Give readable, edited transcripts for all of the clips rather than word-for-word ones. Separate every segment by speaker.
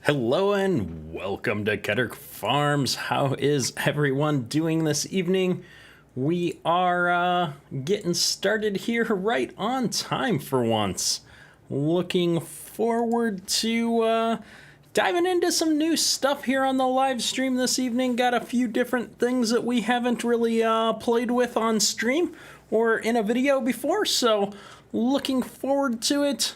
Speaker 1: Hello and welcome to Ketter Farms. How is everyone doing this evening? We are getting started here right on time for once. Looking forward to diving into some new stuff here on the live stream this evening. Got a few different things that we haven't really played with on stream or in a video before, so looking forward to it.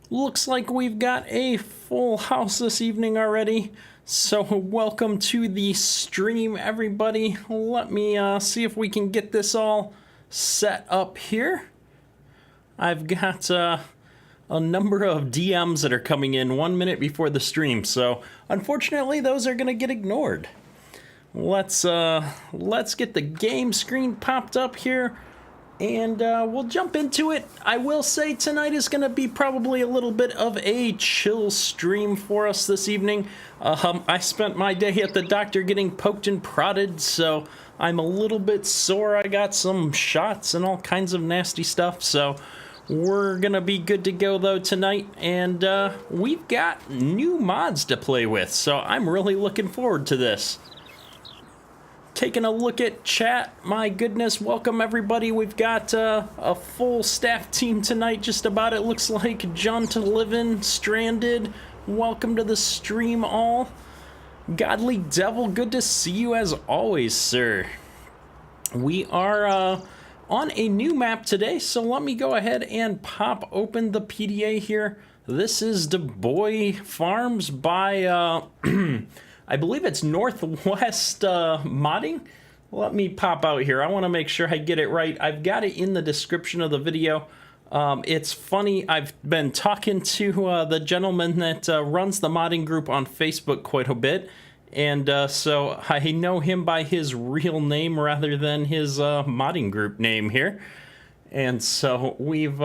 Speaker 1: Looks like we've got a full house this evening already, so welcome to the stream, everybody. Let me see if we can get this all set up here. I've got a number of DMs that are coming in 1 minute before the stream, so unfortunately those are going to get ignored. Let's get the game screen popped up here. And we'll jump into it. I will say tonight is going to be probably a little bit of a chill stream for us this evening. I spent my day at the doctor getting poked and prodded, so I'm a little bit sore. I got some shots and all kinds of nasty stuff, so we're going to be good to go, though, tonight. And we've got new mods to play with, so I'm really looking forward to this. Taking a look at chat, my goodness, welcome everybody. We've got a full staff team tonight, just about. It looks like John to Livin, Stranded, welcome to the stream all. Godly Devil, good to see you as always, sir. We are on a new map today, so let me go ahead and pop open the PDA here. This is DuBois Farms by... I believe it's Northwest Modding. Let me pop out here. I want to make sure I get it right. I've got it in the description of the video. It's funny, I've been talking to the gentleman that runs the modding group on Facebook quite a bit. And so I know him by his real name rather than his modding group name here. And so we've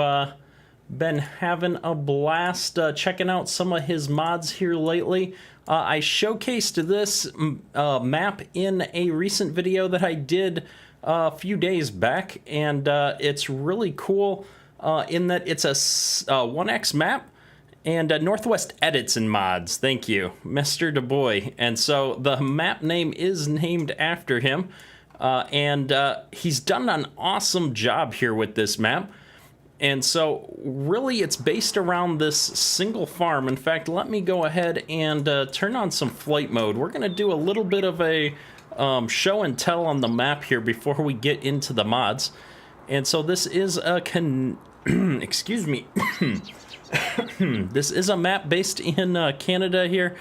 Speaker 1: been having a blast checking out some of his mods here lately. I showcased this map in a recent video that I did a few days back, and it's really cool in that it's a 1x map, and Northwest Edits and Mods, thank you, Mr. DuBois. And so the map name is named after him, and he's done an awesome job here with this map. And so really it's based around this single farm. In fact, let me go ahead and turn on some flight mode. We're going to do a little bit of a show and tell on the map here before we get into the mods. And so this is a excuse me. This is a map based in Canada here.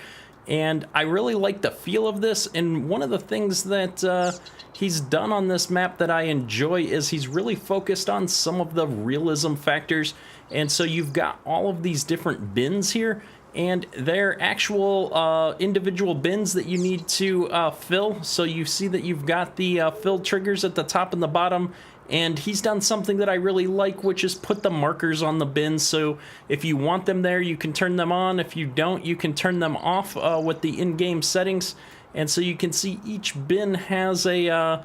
Speaker 1: And I really like the feel of this. And one of the things that he's done on this map that I enjoy is he's really focused on some of the realism factors. And so you've got all of these different bins here, and they're actual individual bins that you need to fill. So you see that you've got the fill triggers at the top and the bottom. And he's done something that I really like, which is put the markers on the bins. So if you want them there, you can turn them on. If you don't, you can turn them off with the in-game settings. And so you can see each bin has a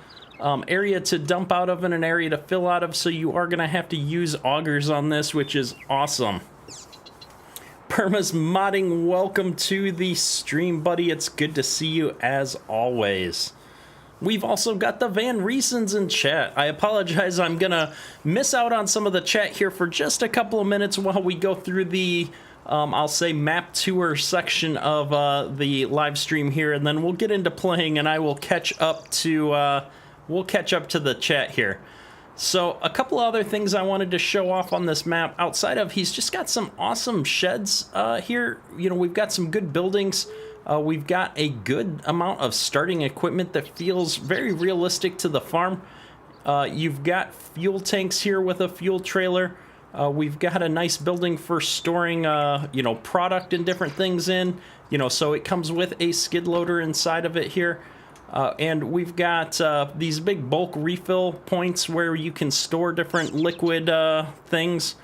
Speaker 1: area to dump out of and an area to fill out of. So you are going to have to use augers on this, which is awesome. Perma's Modding, welcome to the stream, buddy. It's good to see you as always. We've also got the Van Riesens in chat. I apologize, I'm gonna miss out on some of the chat here for just a couple of minutes while we go through the, I'll say, map tour section of the live stream here, and then we'll get into playing, and I will catch up to, the chat here. So a couple other things I wanted to show off on this map, outside of he's just got some awesome sheds here. You know, we've got some good buildings. We've got a good amount of starting equipment that feels very realistic to the farm. You've got fuel tanks here with a fuel trailer. We've got a nice building for storing, product and different things in. So it comes with a skid loader inside of it here. And we've got these big bulk refill points where you can store different liquid things.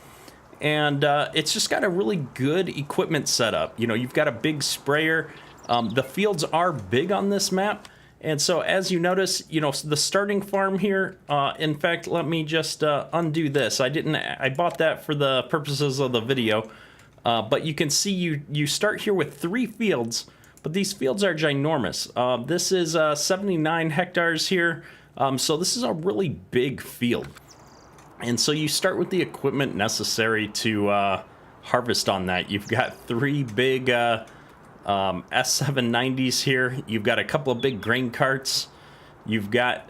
Speaker 1: And it's just got a really good equipment setup. You've got a big sprayer. The fields are big on this map, and so as you notice, the starting farm here, in fact, let me just undo this. I bought that for the purposes of the video. But you can see you start here with 3 fields, but these fields are ginormous. This is 79 hectares here, so this is a really big field. And so you start with the equipment necessary to harvest on that. You've got 3 big S790s here. You've got a couple of big grain carts. You've got,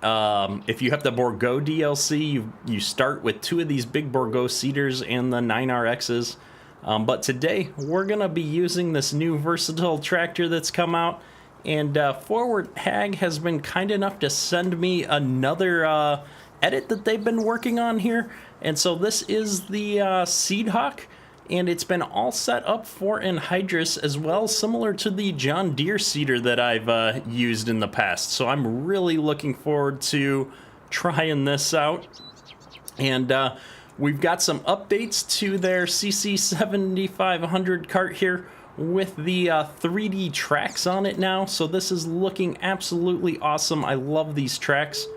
Speaker 1: if you have the Bourgeau DLC, you start with 2 of these big Bourgeau seeders and the 9RXs. But today, we're going to be using this new versatile tractor that's come out. And Forward Ag has been kind enough to send me another edit that they've been working on here. And so this is the Seed Hawk. And it's been all set up for an Hydrus as well, similar to the John Deere seeder that I've used in the past. So I'm really looking forward to trying this out. And we've got some updates to their CC7500 cart here with the 3D tracks on it now. So this is looking absolutely awesome. I love these tracks.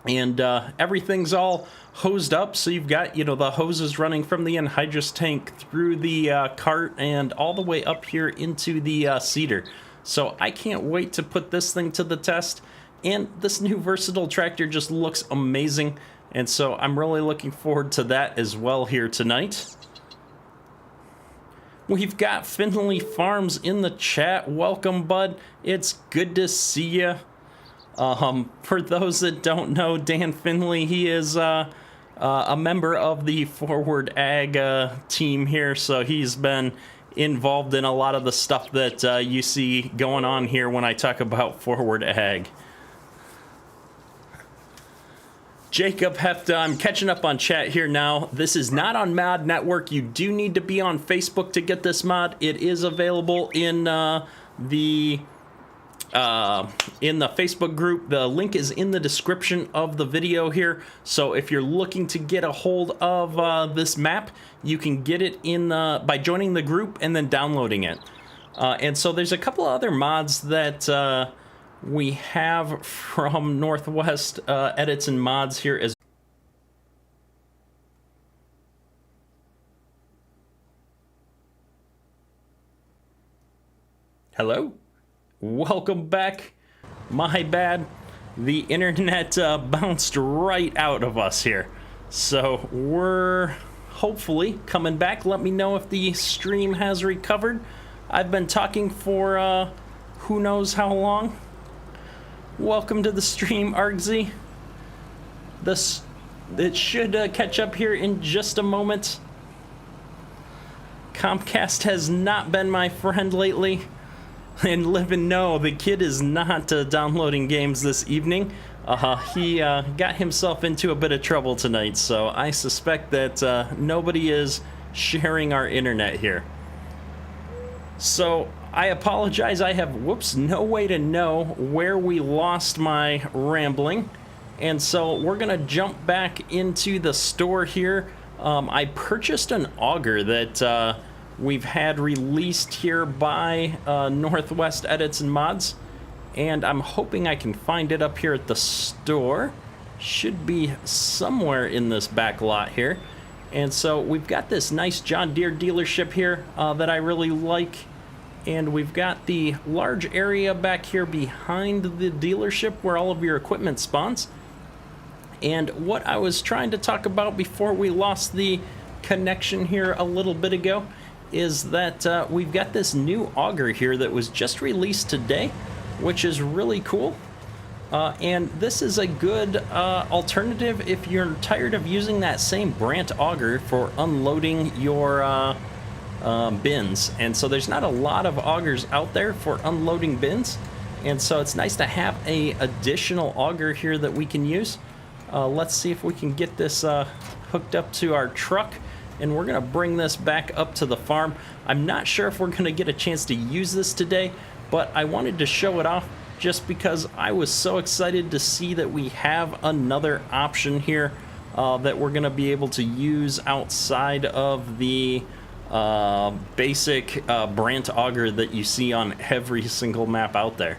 Speaker 1: And everything's all hosed up, so you've got, the hoses running from the anhydrous tank through the cart and all the way up here into the seeder. So I can't wait to put this thing to the test. And this new versatile tractor just looks amazing. And so I'm really looking forward to that as well here tonight. We've got Finley Farms in the chat. Welcome, bud. It's good to see you. For those that don't know, Dan Finley, he is a member of the Forward Ag team here, so he's been involved in a lot of the stuff that you see going on here when I talk about Forward Ag. Jacob Hefta, I'm catching up on chat here now. This is not on Mod Network. You do need to be on Facebook to get this mod. It is available in the Facebook group. The link is in the description of the video here. So if you're looking to get a hold of this map, you can get it in by joining the group and then downloading it. And so there's a couple of other mods that we have from Northwest Edits and Mods here as Hello? Welcome back. My bad. The internet bounced right out of us here. So we're hopefully coming back. Let me know if the stream has recovered. I've been talking for who knows how long. Welcome to the stream, Argsy. It should catch up here in just a moment. Comcast has not been my friend lately. And live and know, the kid is not downloading games this evening. He got himself into a bit of trouble tonight, so I suspect that nobody is sharing our internet here. So I apologize, I have, no way to know where we lost my rambling. And so we're gonna jump back into the store here. I purchased an auger that we've had released here by Northwest Edits and Mods, and I'm hoping I can find it up here at the store. Should be somewhere in this back lot here. And so we've got this nice John Deere dealership here that I really like, and we've got the large area back here behind the dealership where all of your equipment spawns. And what I was trying to talk about before we lost the connection here a little bit ago is that we've got this new auger here that was just released today, which is really cool. And this is a good alternative if you're tired of using that same Brandt auger for unloading your bins. And so there's not a lot of augers out there for unloading bins. And so it's nice to have a additional auger here that we can use. Let's see if we can get this hooked up to our truck. And we're going to bring this back up to the farm. I'm not sure if we're going to get a chance to use this today, but I wanted to show it off just because I was so excited to see that we have another option here that we're going to be able to use outside of the basic Brandt auger that you see on every single map out there.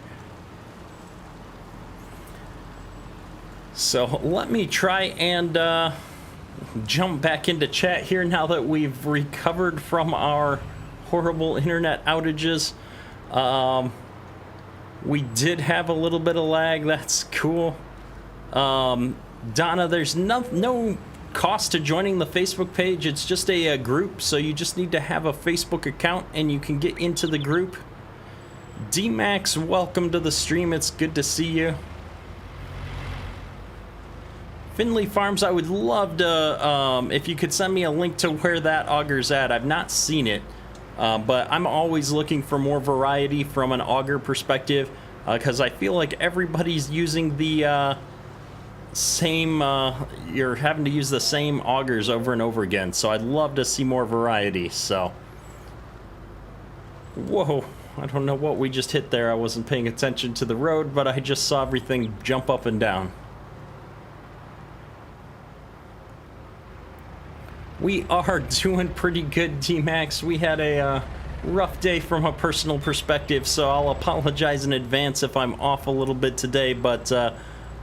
Speaker 1: So let me try and jump back into chat here now that we've recovered from our horrible internet outages. We did have a little bit of lag. That's cool. Donna, there's no cost to joining the Facebook page. It's just a group, so you just need to have a Facebook account and you can get into the group. D-Max, welcome to the stream. It's good to see you. Finley Farms, I would love to, if you could send me a link to where that auger's at. I've not seen it, but I'm always looking for more variety from an auger perspective, because I feel like everybody's using the same, you're having to use the same augers over and over again, so I'd love to see more variety. So, whoa, I don't know what we just hit there. I wasn't paying attention to the road, but I just saw everything jump up and down. We are doing pretty good, D-Max. We had a rough day from a personal perspective, so I'll apologize in advance if I'm off a little bit today, but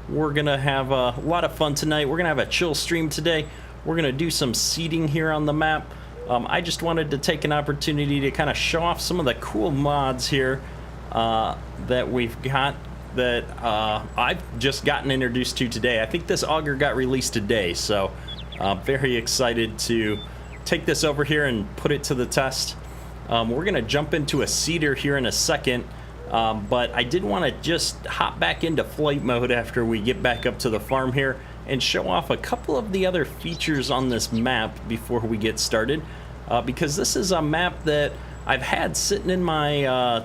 Speaker 1: we're going to have a lot of fun tonight. We're going to have a chill stream today. We're going to do some seeding here on the map. I just wanted to take an opportunity to kind of show off some of the cool mods here that we've got that I've just gotten introduced to today. I think this auger got released today, so I'm very excited to take this over here and put it to the test. We're going to jump into a seeder here in a second, but I did want to just hop back into flight mode after we get back up to the farm here and show off a couple of the other features on this map before we get started, because this is a map that I've had sitting in my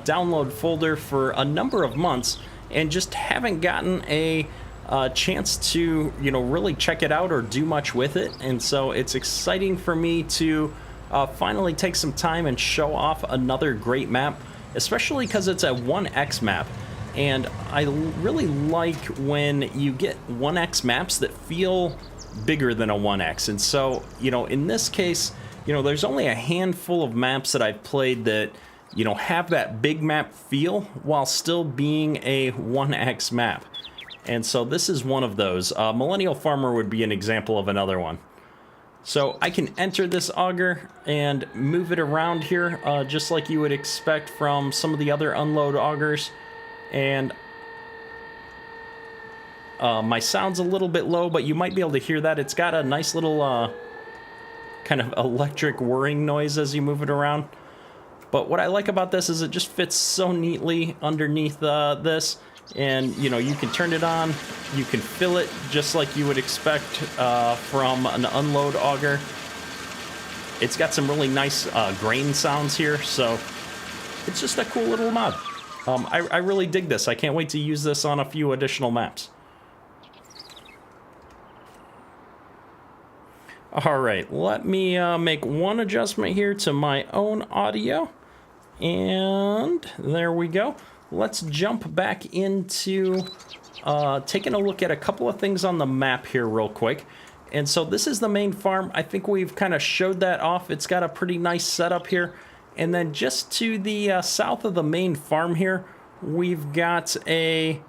Speaker 1: download folder for a number of months and just haven't gotten a chance to, you know, really check it out or do much with it. And so it's exciting for me to finally take some time and show off another great map, especially because it's a 1x map. And I really like when you get 1x maps that feel bigger than a 1x. And so, you know, in this case, you know, there's only a handful of maps that I've played that, you know, have that big map feel while still being a 1x map. And so this is one of those. Millennial Farmer would be an example of another one. So I can enter this auger and move it around here, just like you would expect from some of the other unload augers. And my sound's a little bit low, but you might be able to hear that. It's got a nice little kind of electric whirring noise as you move it around. But what I like about this is it just fits so neatly underneath this. And, you know, you can turn it on, you can fill it just like you would expect from an unload auger. It's got some really nice grain sounds here, so it's just a cool little mod. I really dig this. I can't wait to use this on a few additional maps. All right, let me make one adjustment here to my own audio. And there we go. Let's jump back into taking a look at a couple of things on the map here real quick. And so this is the main farm. I think we've kind of showed that off. It's got a pretty nice setup here. And then just to the south of the main farm here, we've got a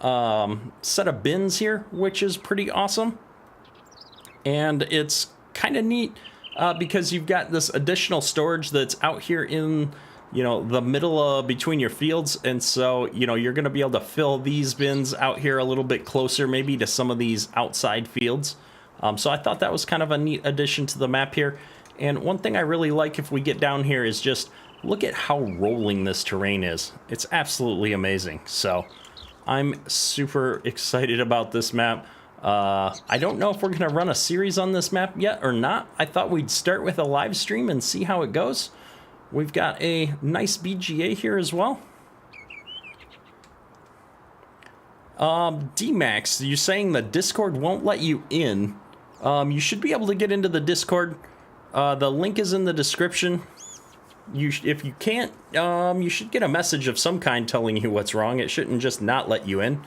Speaker 1: set of bins here, which is pretty awesome. And it's kind of neat because you've got this additional storage that's out here in, you know, the middle between your fields. And so, you know, you're going to be able to fill these bins out here a little bit closer maybe to some of these outside fields. So I thought that was kind of a neat addition to the map here. And one thing I really like if we get down here is just look at how rolling this terrain is. It's absolutely amazing. So I'm super excited about this map. I don't know if we're going to run a series on this map yet or not. I thought we'd start with a live stream and see how it goes. We've got a nice BGA here as well. D-Max, you're saying the Discord won't let you in. You should be able to get into the Discord. The link is in the description. If you can't, you should get a message of some kind telling you what's wrong. It shouldn't just not let you in.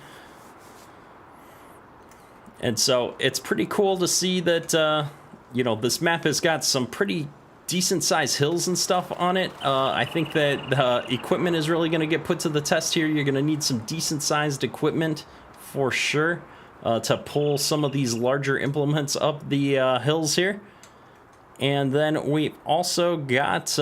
Speaker 1: And so it's pretty cool to see that, you know, this map has got some pretty decent sized hills and stuff on it. I think that the equipment is really going to get put to the test here. You're going to need some decent sized equipment for sure. to pull some of these larger implements up the hills here. And then we've also got,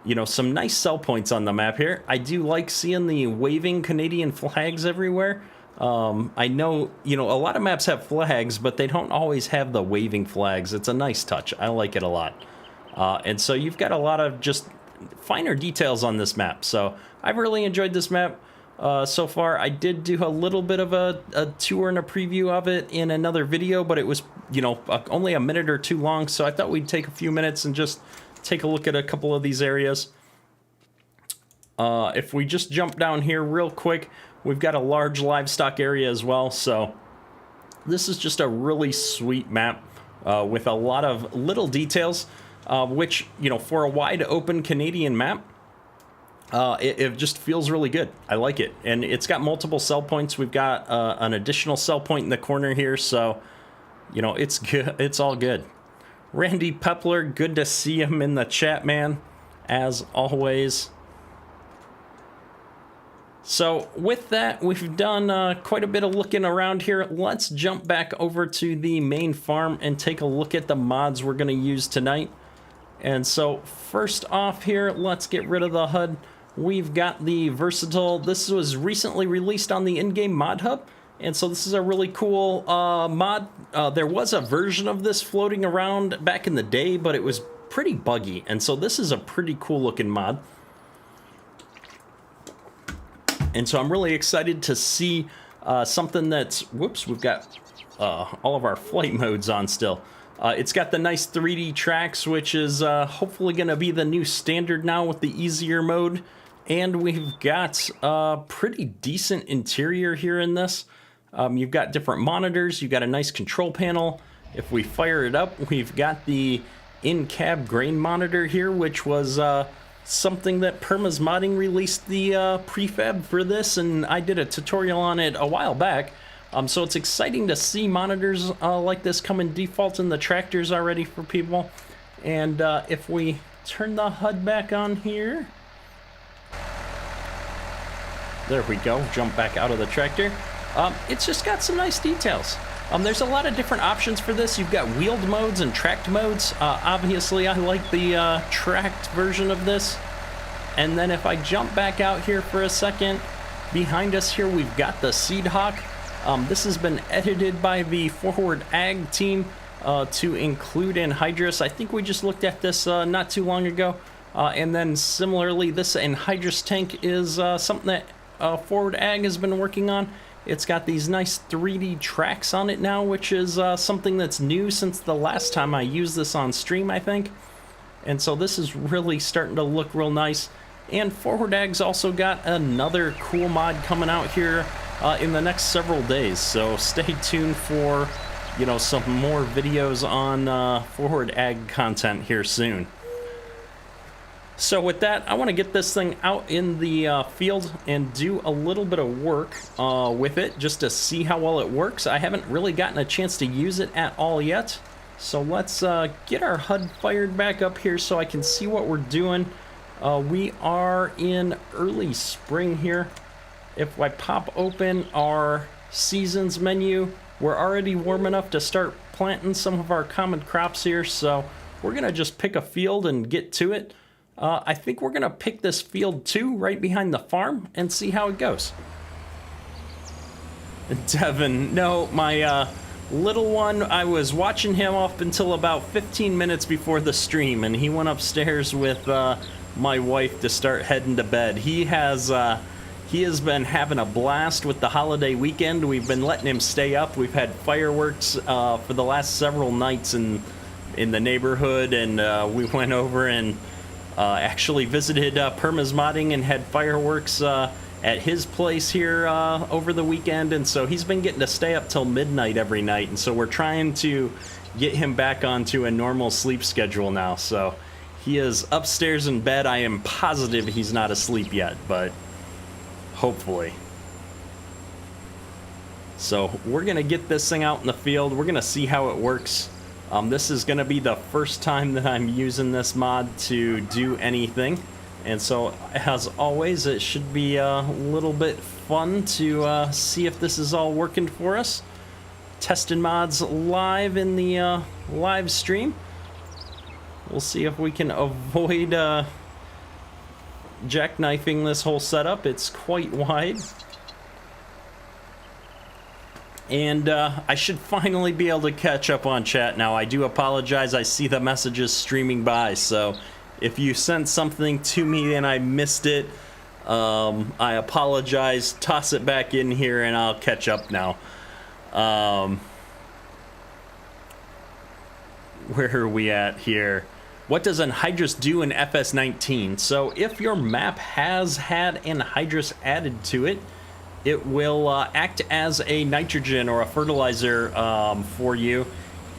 Speaker 1: you know, some nice sell points on the map here. I do like seeing the waving Canadian flags everywhere. I know, you know, a lot of maps have flags, but they don't always have the waving flags. It's a nice touch. I like it a lot. And so you've got a lot of just finer details on this map. So I've really enjoyed this map so far. I did do a little bit of a tour and a preview of it in another video, but it was, you know, only a minute or two long. So I thought we'd take a few minutes and just take a look at a couple of these areas. If we just jump down here real quick, we've got a large livestock area as well. So this is just a really sweet map with a lot of little details, which, you know, for a wide open Canadian map, it just feels really good. I like it. And it's got multiple sell points. We've got an additional sell point in the corner here. So, you know, it's good. It's all good. Randy Pepler, good to see him in the chat, man, as always. So with that, we've done quite a bit of looking around here. Let's jump back over to the main farm and take a look at the mods we're going to use tonight. And so first off here, let's get rid of the HUD. We've got the Versatile. This was recently released on the in-game mod hub. And so this is a really cool mod. There was a version of this floating around back in the day, but it was pretty buggy. And so this is a pretty cool looking mod. And so I'm really excited to see something that's, whoops, we've got all of our flight modes on still. It's got the nice 3D tracks, which is hopefully going to be the new standard now with the easier mode. And we've got a pretty decent interior here in this. You've got different monitors. You've got a nice control panel. If we fire it up, we've got the in-cab grain monitor here, which was something that Perma's Modding released the prefab for this, and I did a tutorial on it a while back. So it's exciting to see monitors like this come in default in the tractors already for people. And if we turn the HUD back on here, there we go, jump back out of the tractor. It's just got some nice details. There's a lot of different options for this. You've got wheeled modes and tracked modes. Obviously, I like the tracked version of this. And then if I jump back out here for a second, behind us here, we've got the Seed Hawk. This has been edited by the Forward Ag team to include in Hydrus. I think we just looked at this not too long ago. And then similarly, this Hydrus tank is something that Forward Ag has been working on. It's got these nice 3D tracks on it now, which is something that's new since the last time I used this on stream, I think. And so this is really starting to look real nice. And Forward Ag's also got another cool mod coming out here in the next several days. So stay tuned for, you know, some more videos on Forward Ag content here soon. So with that, I want to get this thing out in the field and do a little bit of work with it just to see how well it works. I haven't really gotten a chance to use it at all yet. So let's get our HUD fired back up here so I can see what we're doing. We are in early spring here. If I pop open our seasons menu, we're already warm enough to start planting some of our common crops here. So we're going to just pick a field and get to it. I think we're going to pick this field 2 right behind the farm and see how it goes. Devin, no, my little one, I was watching him up until about 15 minutes before the stream, and he went upstairs with my wife to start heading to bed. He has been having a blast with the holiday weekend. We've been letting him stay up. We've had fireworks for the last several nights in the neighborhood, and we went over and actually visited Perma's Modding and had fireworks at his place here over the weekend. And so he's been getting to stay up till midnight every night. And so we're trying to get him back onto a normal sleep schedule now. So he is upstairs in bed. I am positive he's not asleep yet, but hopefully. So we're going to get this thing out in the field. We're going to see how it works. This is going to be the first time that I'm using this mod to do anything. And so, as always, it should be a little bit fun to see if this is all working for us. Testing mods live in the live stream. We'll see if we can avoid jackknifing this whole setup. It's quite wide. And I should finally be able to catch up on chat now. I do apologize. I see the messages streaming by, so if you sent something to me and I missed it, I apologize. Toss it back in here and I'll catch up now. Where are we at here? What does an Hydrus do in FS19? So if your map has had an Hydrus added to it, it will act as a nitrogen or a fertilizer for you,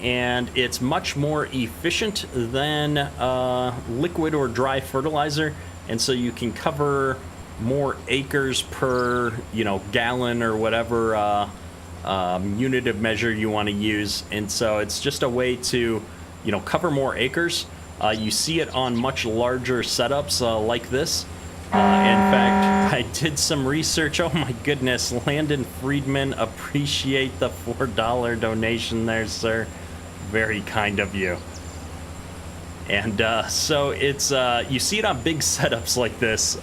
Speaker 1: and it's much more efficient than liquid or dry fertilizer, and so you can cover more acres per, you know, gallon or whatever unit of measure you want to use. And so it's just a way to, you know, cover more acres. You see it on much larger setups like this. In fact, I did some research. Oh my goodness, Landon Friedman, appreciate the $4 donation there, sir. Very kind of you. And so it's you see it on big setups like this,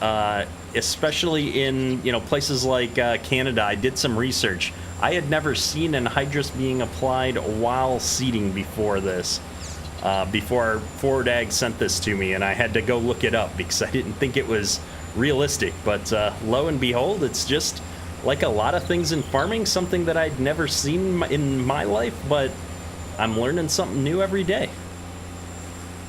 Speaker 1: especially in, you know, places like Canada. I did some research. I had never seen an Hydrus being applied while seeding before this. Before Forward Ag sent this to me, and I had to go look it up because I didn't think it was realistic. But lo and behold, it's just like a lot of things in farming, something that I'd never seen in my life, but I'm learning something new every day.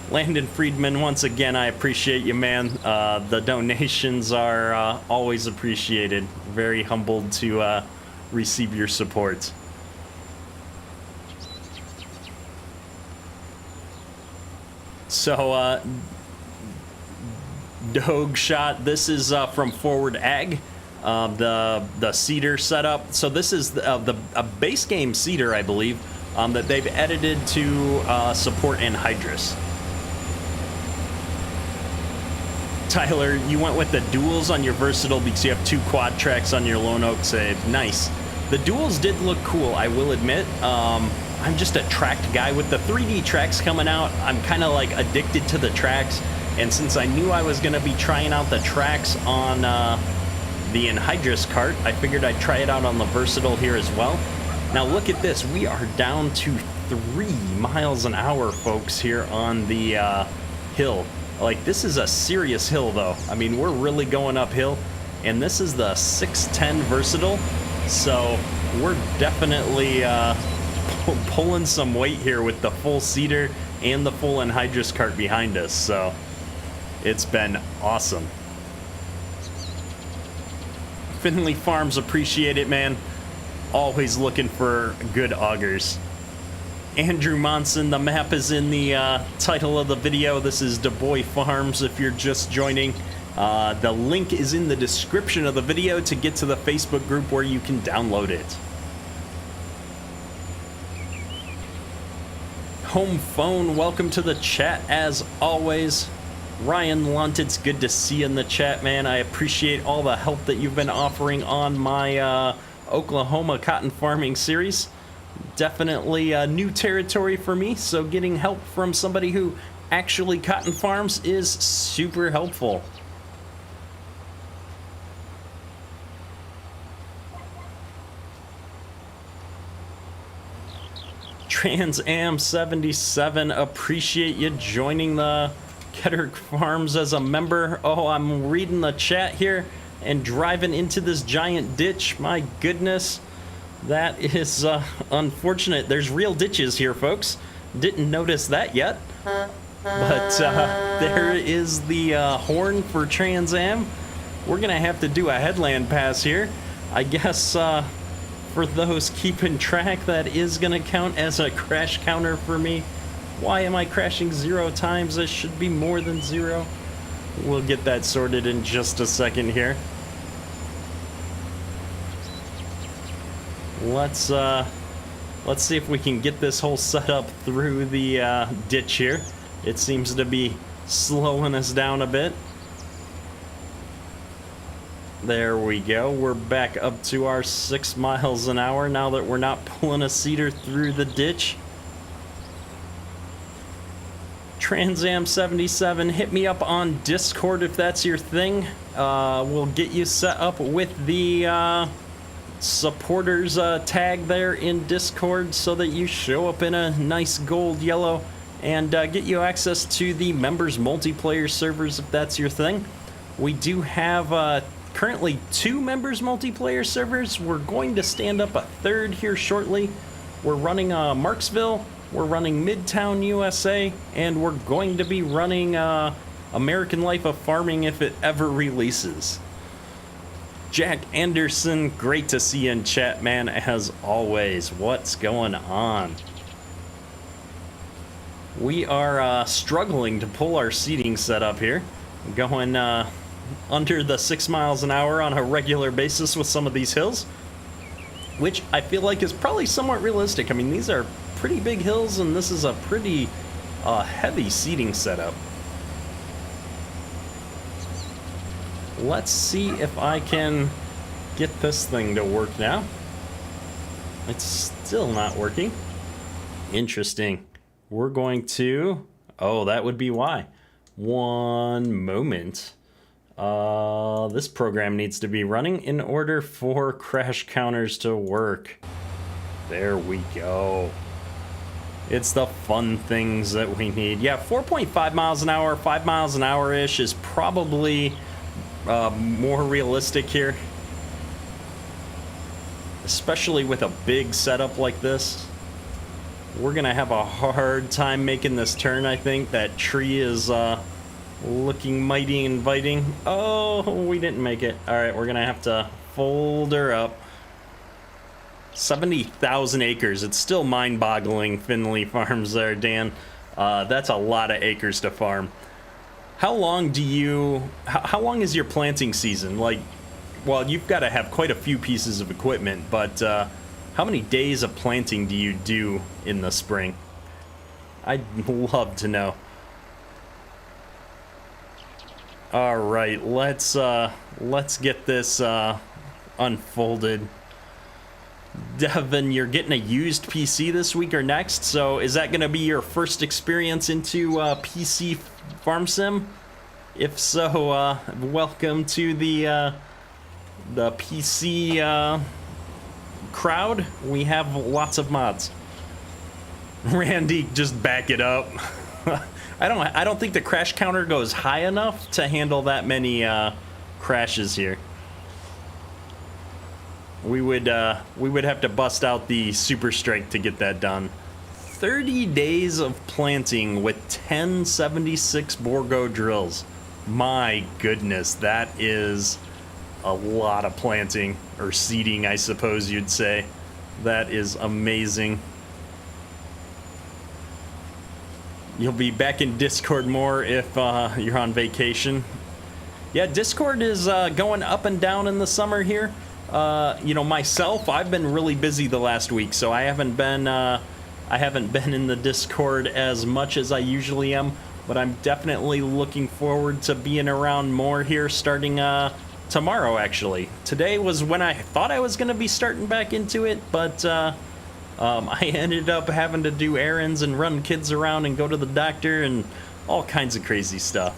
Speaker 1: Landon Friedman, once again, I appreciate you, man. The donations are always appreciated. Very humbled to receive your support. So, Dog Shot, this is from Forward Ag, the seeder setup. So this is a base game seeder, I believe, that they've edited to support in Hydrus. Tyler, you went with the duals on your Versatile because you have 2 quad tracks on your Lone Oak save. Nice. The duals did look cool, I will admit. I'm just a tracked guy. With the 3D tracks coming out, I'm kind of like addicted to the tracks. And since I knew I was going to be trying out the tracks on the Hydrus cart, I figured I'd try it out on the Versatile here as well. Now look at this. We are down to 3 miles an hour, folks, here on the hill. Like, this is a serious hill, though. I mean, we're really going uphill. And this is the 610 Versatile. So we're definitely pulling some weight here with the full seeder and the full Hydrus cart behind us. So it's been awesome. Finley Farms, appreciate it, man. Always looking for good augers. Andrew Monson, the map is in the title of the video. This is DuBois Farms if you're just joining. The link is in the description of the video to get to the Facebook group where you can download it. Home Phone, welcome to the chat as always. Ryan Lunt, it's good to see you in the chat, man. I appreciate all the help that you've been offering on my Oklahoma cotton farming series. Definitely new territory for me, so getting help from somebody who actually cotton farms is super helpful. Trans Am 77, appreciate you joining the Ketterick Farms as a member. Oh, I'm reading the chat here and driving into this giant ditch. My goodness, that is unfortunate. There's real ditches here, folks. Didn't notice that yet. But there is the horn for Trans Am. We're gonna have to do a headland pass here. I guess for those keeping track, that is gonna count as a crash counter for me. Why am I crashing 0 times? This should be more than 0. We'll get that sorted in just a second here. Let's see if we can get this whole setup through the ditch here. It seems to be slowing us down a bit. There we go. We're back up to our 6 miles an hour now that we're not pulling a seeder through the ditch. Trans Am 77, hit me up on Discord if that's your thing. We'll get you set up with the supporters tag there in Discord so that you show up in a nice gold yellow and get you access to the members multiplayer servers if that's your thing. We do have currently 2 members multiplayer servers. We're going to stand up a third here shortly. We're running Marksville, we're running Midtown USA, and we're going to be running American Life of Farming if it ever releases. Jack Anderson, great to see you in chat, man, as always. What's going on? We are struggling to pull our seating set up here. Going under the 6 miles an hour on a regular basis with some of these hills, which I feel like is probably somewhat realistic. I mean, these are pretty big hills, and this is a pretty heavy seating setup. Let's see if I can get this thing to work now. It's still not working. Interesting. We're going to... Oh, that would be why. One moment. This program needs to be running in order for crash counters to work. There we go. It's the fun things that we need. Yeah, 4.5 miles an hour, 5 miles an hour-ish is probably more realistic here. Especially with a big setup like this. We're gonna have a hard time making this turn, I think. That tree is looking mighty inviting. Oh, we didn't make it. Alright, we're gonna have to fold her up. 70,000 acres. It's still mind-boggling, Finley Farms there, Dan. That's a lot of acres to farm. How long do you... How long is your planting season? Like, well, you've got to have quite a few pieces of equipment, but how many days of planting do you do in the spring? I'd love to know. All right, let's get this unfolded. Devin, you're getting a used PC this week or next, so is that going to be your first experience into PC Farm Sim? If so, welcome to the PC crowd. We have lots of mods. Randy, just back it up. I don't think the crash counter goes high enough to handle that many crashes here. We would have to bust out the super strength to get that done. 30 days of planting with 1076 Borgo drills. My goodness, that is a lot of planting, or seeding, I suppose you'd say. That is amazing. You'll be back in Discord more if you're on vacation. Yeah, Discord is going up and down in the summer here. You know, myself, I've been really busy the last week, so I haven't been in the Discord as much as I usually am, but I'm definitely looking forward to being around more here starting tomorrow, actually. Today was when I thought I was going to be starting back into it, but I ended up having to do errands and run kids around and go to the doctor and all kinds of crazy stuff.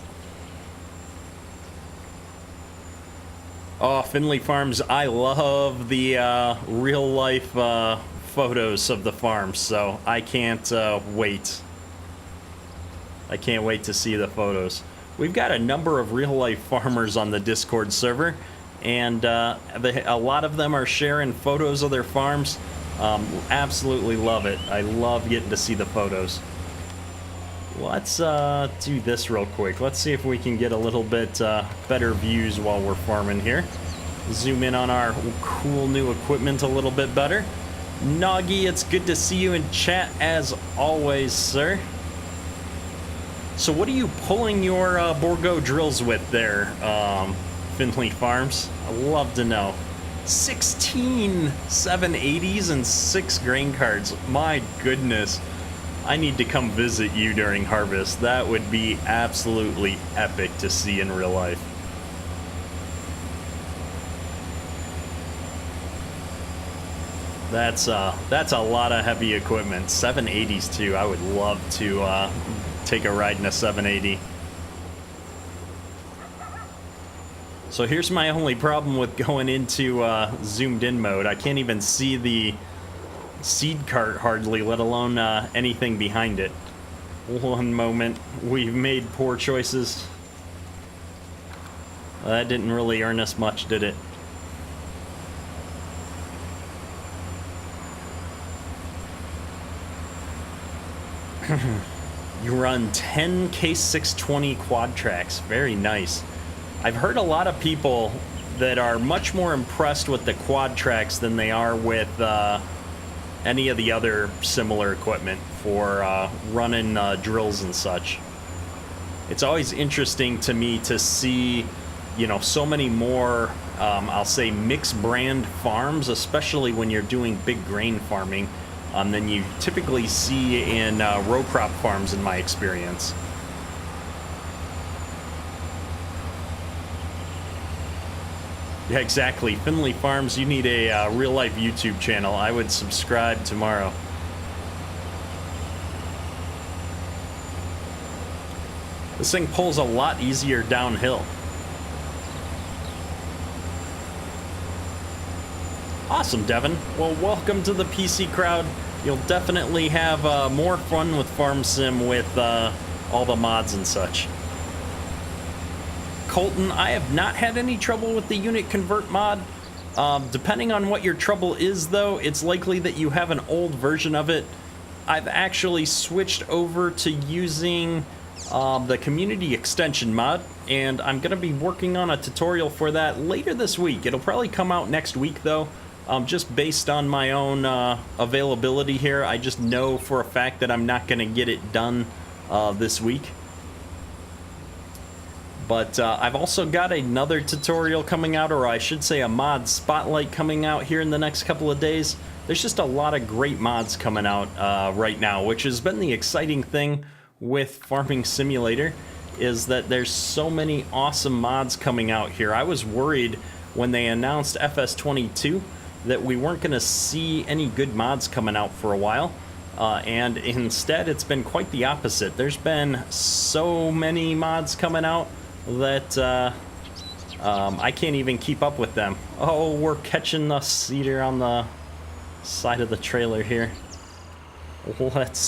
Speaker 1: Oh, Finley Farms, I love the real-life photos of the farm, so I can't wait. I can't wait to see the photos. We've got a number of real-life farmers on the Discord server, and a lot of them are sharing photos of their farms. Absolutely love it. I love getting to see the photos. Let's do this real quick. Let's see if we can get a little bit better views while we're farming here. Zoom in on our cool new equipment a little bit better. Noggy, it's good to see you in chat as always, sir. So what are you pulling your Borgo drills with there, Finley Farms? I'd love to know. 16 780s and 6 grain carts. My goodness. I need to come visit you during harvest. That would be absolutely epic to see in real life. That's a lot of heavy equipment. 780s too. I would love to take a ride in a 780. So here's my only problem with going into zoomed in mode. I can't even see the seed cart hardly, let alone anything behind it. One moment. We've made poor choices. That didn't really earn us much, did it? You run 10 Case 620 quad tracks. Very nice. I've heard a lot of people that are much more impressed with the quad tracks than they are with any of the other similar equipment for running drills and such. It's always interesting to me to see, you know, so many more, I'll say, mixed brand farms, especially when you're doing big grain farming, than you typically see in row crop farms, in my experience. Yeah, exactly. Finley Farms, you need a real-life YouTube channel. I would subscribe tomorrow. This thing pulls a lot easier downhill. Awesome, Devin. Well, welcome to the PC crowd. You'll definitely have more fun with Farm Sim with all the mods and such. Colton, I have not had any trouble with the unit convert mod. Depending on what your trouble is, though, it's likely that you have an old version of it. I've actually switched over to using the community extension mod, and I'm going to be working on a tutorial for that later this week. It'll probably come out next week, though. Just based on my own availability here, I just know for a fact that I'm not going to get it done this week. But I've also got another tutorial coming out, or I should say a mod spotlight coming out here in the next couple of days. There's just a lot of great mods coming out right now, which has been the exciting thing with Farming Simulator, is that there's so many awesome mods coming out here. I was worried when they announced FS22 that we weren't going to see any good mods coming out for a while. And instead, it's been quite the opposite. There's been so many mods coming out that I can't even keep up with them. Oh, we're catching the cedar on the side of the trailer here. Let's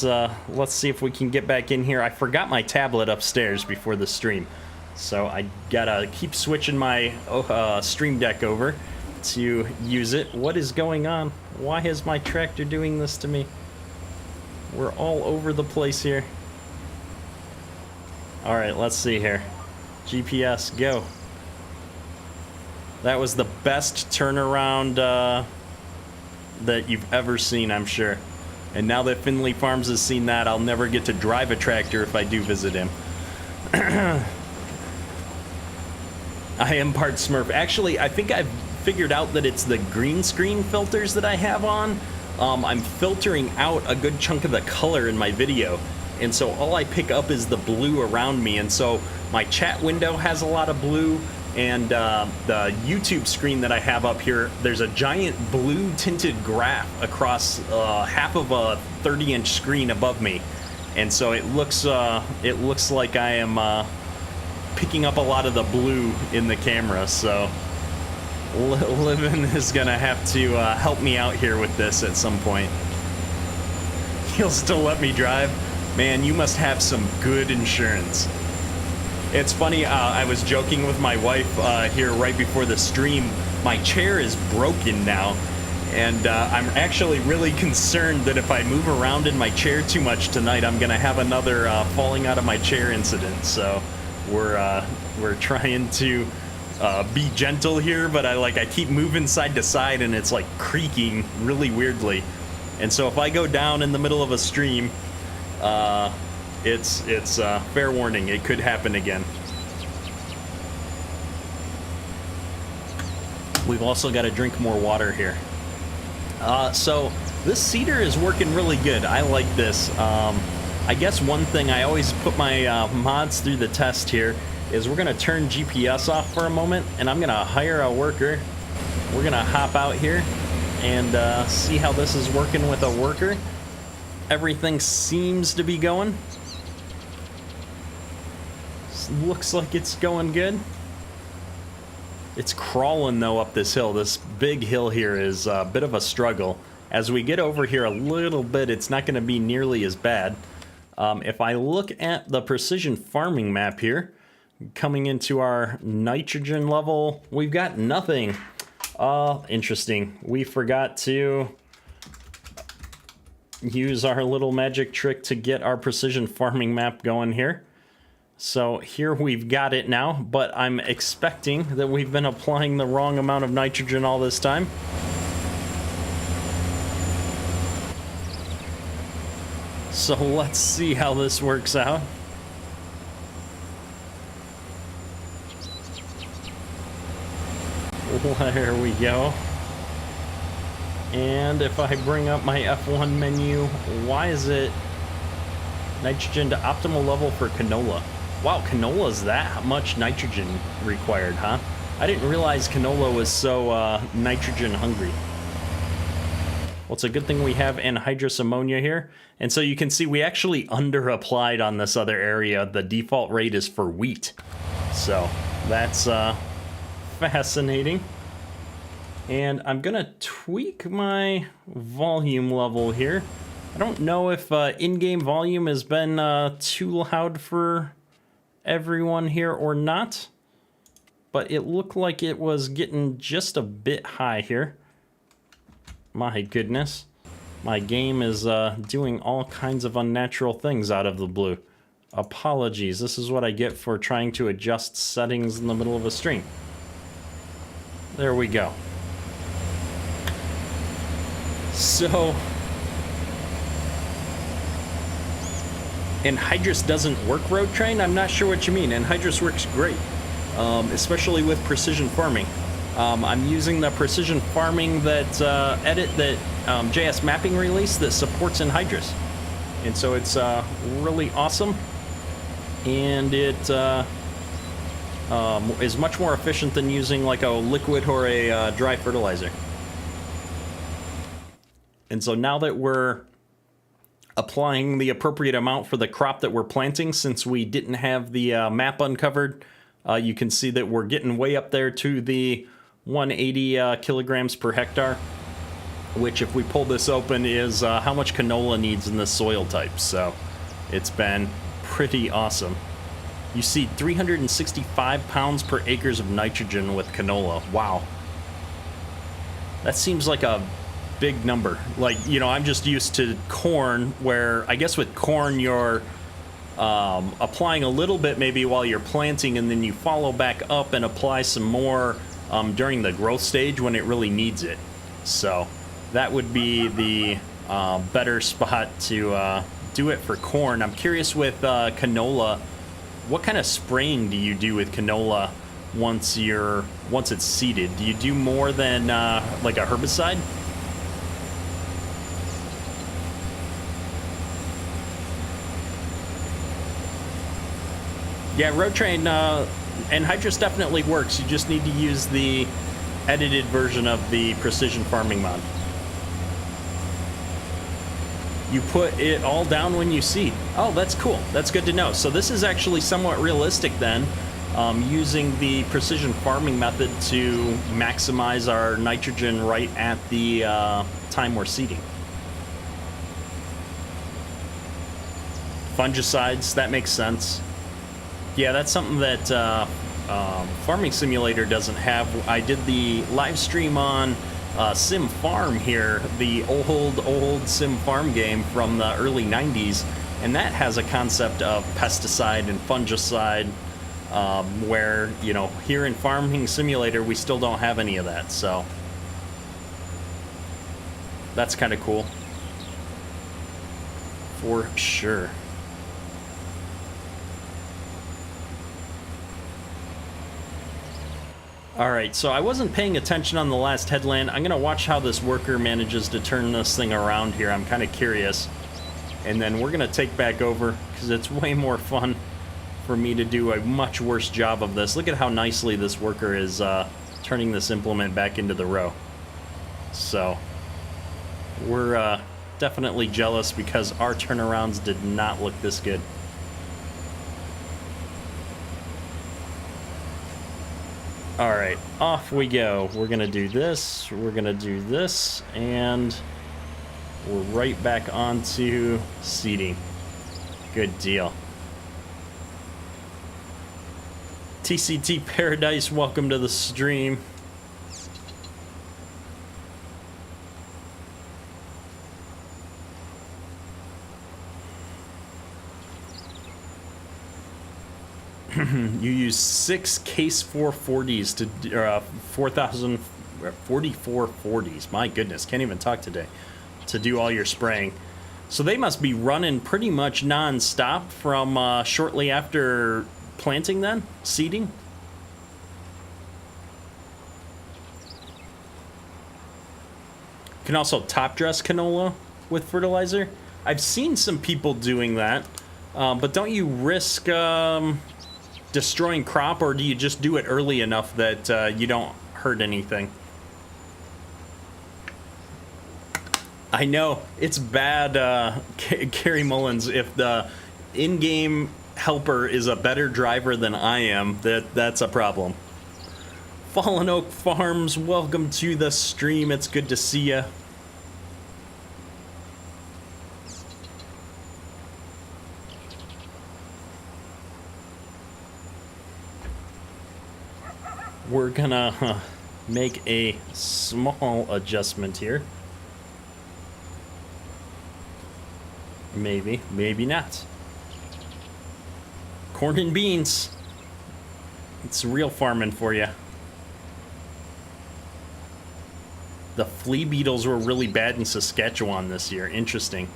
Speaker 1: see if we can get back in here. I forgot my tablet upstairs before the stream, so I gotta keep switching my stream deck over to use it. What is going on? Why is my tractor doing this to me? We're all over the place here. All right, let's see here. GPS, go. That was the best turnaround that you've ever seen, I'm sure. And now that Finley Farms has seen that, I'll never get to drive a tractor if I do visit him. I am part Smurf. Actually, I think I've figured out that it's the green screen filters that I have on. I'm filtering out a good chunk of the color in my video, and so all I pick up is the blue around me, and so my chat window has a lot of blue, and the YouTube screen that I have up here, there's a giant blue tinted graph across half of a 30-inch screen above me, and so it looks like I am picking up a lot of the blue in the camera. So Livin is gonna have to help me out here with this at some point. He'll still let me drive? Man, you must have some good insurance. It's funny, I was joking with my wife here right before the stream. My chair is broken now, and I'm actually really concerned that if I move around in my chair too much tonight, I'm gonna have another falling out of my chair incident. So we're trying to be gentle here, but I keep moving side to side, and it's like creaking really weirdly. And so if I go down in the middle of a stream, it's fair warning, it could happen again. We've also got to drink more water here. So this cedar is working really good. I like this. I guess one thing, I always put my mods through the test here, is we're going to turn GPS off for a moment, and I'm going to hire a worker. We're going to hop out here, and see how this is working with a worker. Everything seems to be going. Looks like it's going good. It's crawling though up this hill. This big hill here is a bit of a struggle. As we get over here a little bit, it's not going to be nearly as bad. If I look at the precision farming map here, coming into our nitrogen level, we've got nothing. Interesting. We forgot to use our little magic trick to get our precision farming map going here. So here we've got it now, but I'm expecting that we've been applying the wrong amount of nitrogen all this time. So let's see how this works out. There we go. And if I bring up my F1 menu, why is it nitrogen to optimal level for canola? Wow, canola is that much nitrogen required, huh? I didn't realize canola was so nitrogen hungry. Well, it's a good thing we have anhydrous ammonia here. And so you can see we actually under-applied on this other area. The default rate is for wheat. So that's fascinating. And I'm gonna tweak my volume level here. I don't know if in-game volume has been too loud for everyone here or not, but it looked like it was getting just a bit high here. My goodness. My game is doing all kinds of unnatural things out of the blue. Apologies, this is what I get for trying to adjust settings in the middle of a stream. There we go. So, anhydrous doesn't work, Road Train? I'm not sure what you mean. Anhydrous works great, especially with precision farming. I'm using the precision farming that edit that JS mapping release that supports anhydrous, and so it's really awesome, and it is much more efficient than using like a liquid or a dry fertilizer. And so now that we're applying the appropriate amount for the crop that we're planting, since we didn't have the map uncovered, you can see that we're getting way up there to the 180 kilograms per hectare, which if we pull this open is how much canola needs in this soil type. So it's been pretty awesome. You see 365 pounds per acres of nitrogen with canola. Wow. That seems like a big number. Like, you know, I'm just used to corn, where I guess with corn you're applying a little bit maybe while you're planting, and then you follow back up and apply some more during the growth stage when it really needs it. So that would be the better spot to do it for corn. I'm curious with canola, what kind of spraying do you do with canola once it's seeded? Do you do more than like a herbicide? Yeah, Road Train, anhydrous definitely works. You just need to use the edited version of the precision farming mod. You put it all down when you seed. Oh, that's cool. That's good to know. So this is actually somewhat realistic then, using the precision farming method to maximize our nitrogen right at the time we're seeding. Fungicides, that makes sense. Yeah, that's something that Farming Simulator doesn't have. I did the live stream on Sim Farm here, the old Sim Farm game from the early 90s, and that has a concept of pesticide and fungicide, where, you know, here in Farming Simulator we still don't have any of that, so that's kind of cool. For sure. Alright, so I wasn't paying attention on the last headland. I'm going to watch how this worker manages to turn this thing around here. I'm kind of curious. And then we're going to take back over, because it's way more fun for me to do a much worse job of this. Look at how nicely this worker is turning this implement back into the row. So, We're definitely jealous because our turnarounds did not look this good. All right, off we go. We're gonna do this, we're gonna do this, and we're right back onto seeding. Good deal. TCT Paradise, welcome to the stream. You use 6 case 440s to 4,044 40s. My goodness, can't even talk today. To do all your spraying. So they must be running pretty much non-stop from shortly after planting then? Seeding? You can also top dress canola with fertilizer. I've seen some people doing that, but don't you risk destroying crop, or do you just do it early enough that you don't hurt anything? I know it's bad, Carrie Mullins. If the in-game helper is a better driver than I am, that's a problem. Fallen Oak Farms, welcome to the stream. It's good to see ya. We're gonna make a small adjustment here. Maybe, maybe not. Corn and beans. It's real farming for you. The flea beetles were really bad in Saskatchewan this year. Interesting.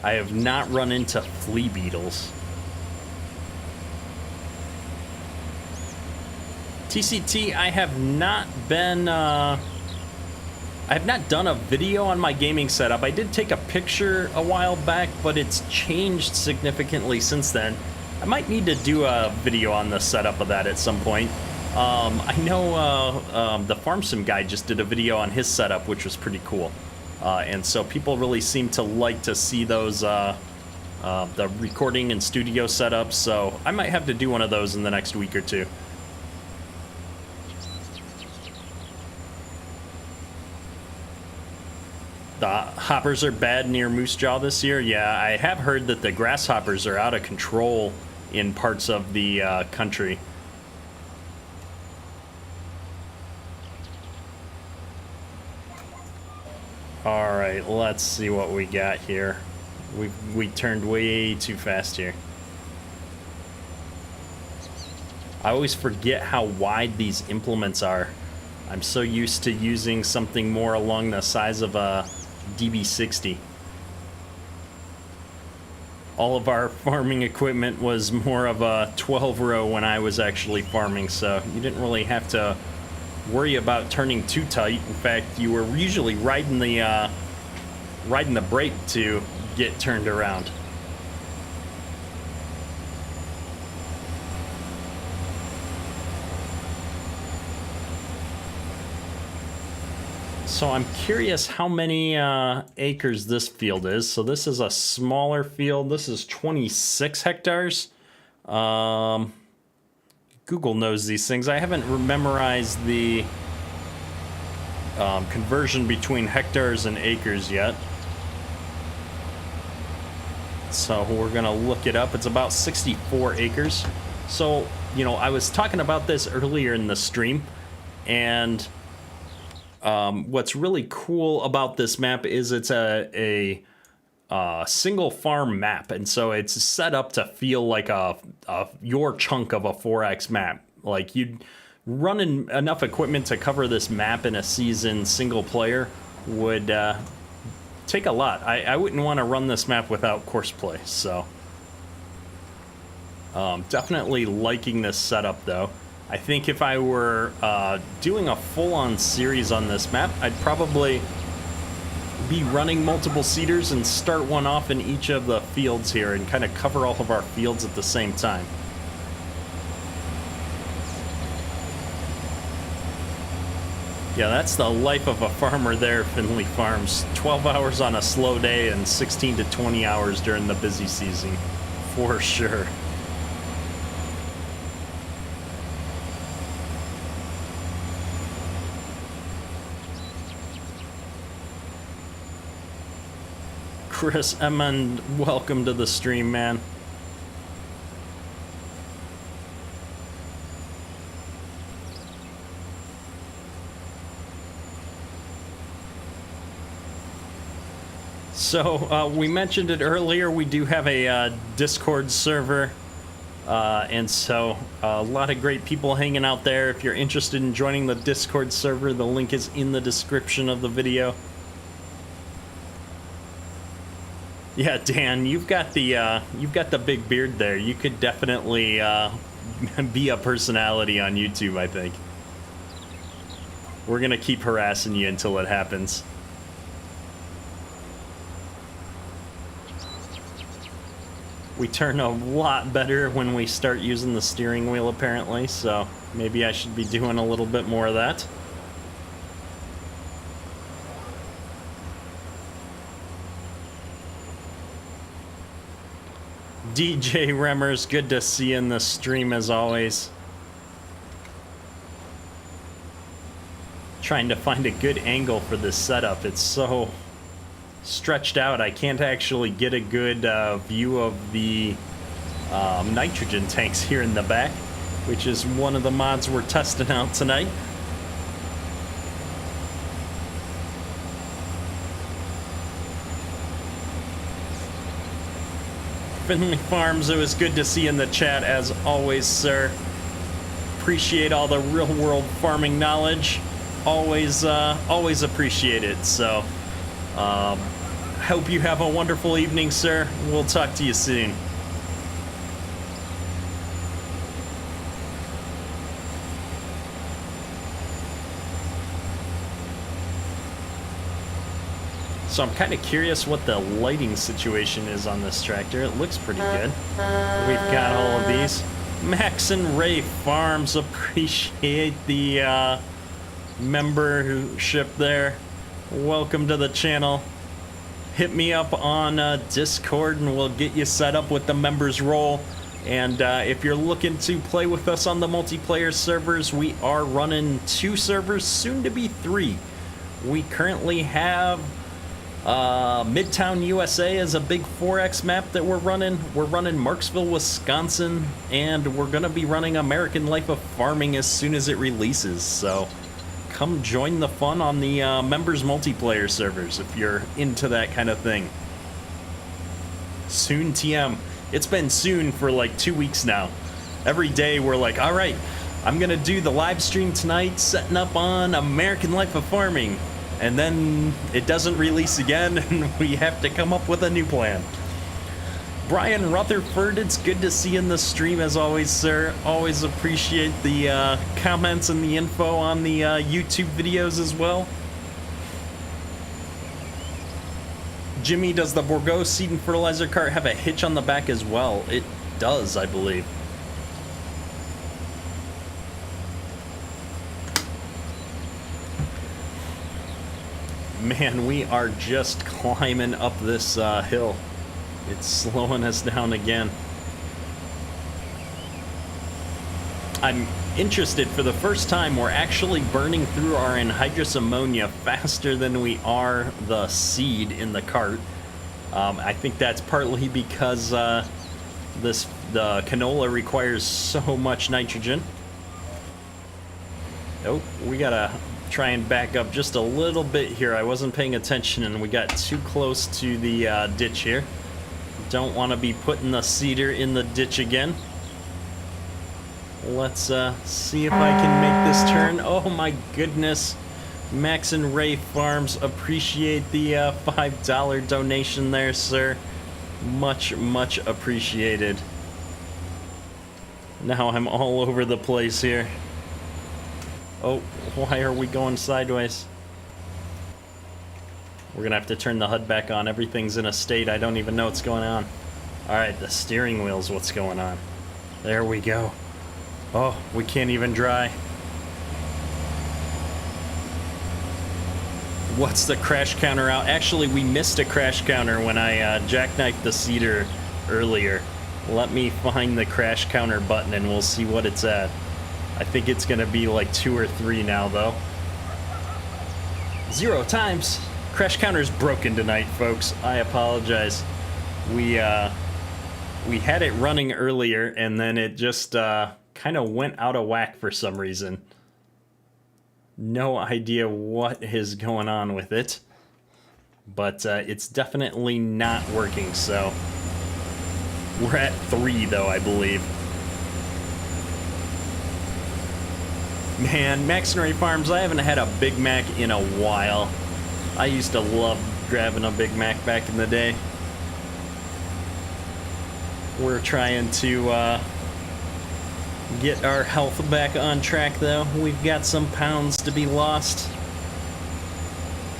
Speaker 1: I have not run into flea beetles. TCT, I have not been, I have not done a video on my gaming setup. I did take a picture a while back, but it's changed significantly since then. I might need to do a video on the setup of that at some point. I know the Farm Sim guy just did a video on his setup, which was pretty cool. And so people really seem to like to see those, the recording and studio setups. So I might have to do one of those in the next week or two. The hoppers are bad near Moose Jaw this year. Yeah, I have heard that the grasshoppers are out of control in parts of the country. All right, let's see what we got here. We turned way too fast here. I always forget how wide these implements are. I'm so used to using something more along the size of a DB60. All of our farming equipment was more of a 12 row when I was actually farming, so you didn't really have to worry about turning too tight. In fact, you were usually riding the brake to get turned around. So I'm curious how many acres this field is. So this is a smaller field. This is 26 hectares. Google knows these things. I haven't memorized the conversion between hectares and acres yet. So we're gonna look it up. It's about 64 acres. So, you know, I was talking about this earlier in the stream, and what's really cool about this map is it's a single farm map, and so it's set up to feel like your chunk of a 4X map. Like, you'd run enough equipment to cover this map in a season single player would take a lot. I wouldn't want to run this map without course play, so definitely liking this setup though. I think if I were doing a full-on series on this map, I'd probably be running multiple seeders and start one off in each of the fields here and kind of cover all of our fields at the same time. Yeah, that's the life of a farmer there, Finley Farms. 12 hours on a slow day and 16 to 20 hours during the busy season, for sure. Chris Emmond, welcome to the stream, man. So, we mentioned it earlier, we do have a Discord server, and so a lot of great people hanging out there. If you're interested in joining the Discord server, the link is in the description of the video. Yeah, Dan, you've got the big beard there. You could definitely be a personality on YouTube, I think. We're gonna keep harassing you until it happens. We turn a lot better when we start using the steering wheel, apparently, so maybe I should be doing a little bit more of that. DJ Remmers, good to see you in the stream as always. Trying to find a good angle for this setup. It's so stretched out, I can't actually get a good view of the nitrogen tanks here in the back, which is one of the mods we're testing out tonight. Finley Farms, it was good to see you in the chat as always, sir. Appreciate all the real-world farming knowledge. Always appreciate it. So, hope you have a wonderful evening, sir. We'll talk to you soon. So I'm kind of curious what the lighting situation is on this tractor. It looks pretty good. We've got all of these. Max and Ray Farms, appreciate the membership there. Welcome to the channel. Hit me up on Discord and we'll get you set up with the members role. And if you're looking to play with us on the multiplayer servers, we are running 2 servers, soon to be 3. We currently have Midtown USA is a big 4X map that we're running. We're running Marksville, Wisconsin, and we're gonna be running American Life of Farming as soon as it releases. So come join the fun on the members multiplayer servers if you're into that kind of thing. Soon TM. It's been soon for like 2 weeks now. Every day we're like, all right, I'm gonna do the live stream tonight, setting up on American Life of Farming. And then it doesn't release again, and we have to come up with a new plan. Brian Rutherford, it's good to see you in the stream as always, sir. Always appreciate the comments and the info on the YouTube videos as well. Jimmy, does the Bourgeois seed and fertilizer cart have a hitch on the back as well? It does, I believe. Man, we are just climbing up this hill. It's slowing us down again. I'm interested, for the first time, we're actually burning through our anhydrous ammonia faster than we are the seed in the cart. I think that's partly because the canola requires so much nitrogen. Oh, we gotta try and back up just a little bit here. I wasn't paying attention and we got too close to the ditch here. Don't want to be putting the seeder in the ditch again. Let's see if I can make this turn. Oh my goodness. Max and Ray Farms, appreciate the $5 donation there, sir. Much appreciated. Now I'm all over the place here. Oh, why are we going sideways? We're gonna have to turn the HUD back on. Everything's in a state I don't even know what's going on. Alright, the steering wheel's what's going on. There we go. Oh, we can't even dry. What's the crash counter out? Actually, we missed a crash counter when I jackknifed the cedar earlier. Let me find the crash counter button and we'll see what it's at. I think it's gonna be like 2 or 3 now, though. 0 times. Crash counter's broken tonight, folks. I apologize. We had it running earlier and then it just kind of went out of whack for some reason. No idea what is going on with it, but it's definitely not working. So we're at 3 though, I believe. Man, Maxonary Farms, I haven't had a Big Mac in a while. I used to love grabbing a Big Mac back in the day. We're trying to get our health back on track, though. We've got some pounds to be lost.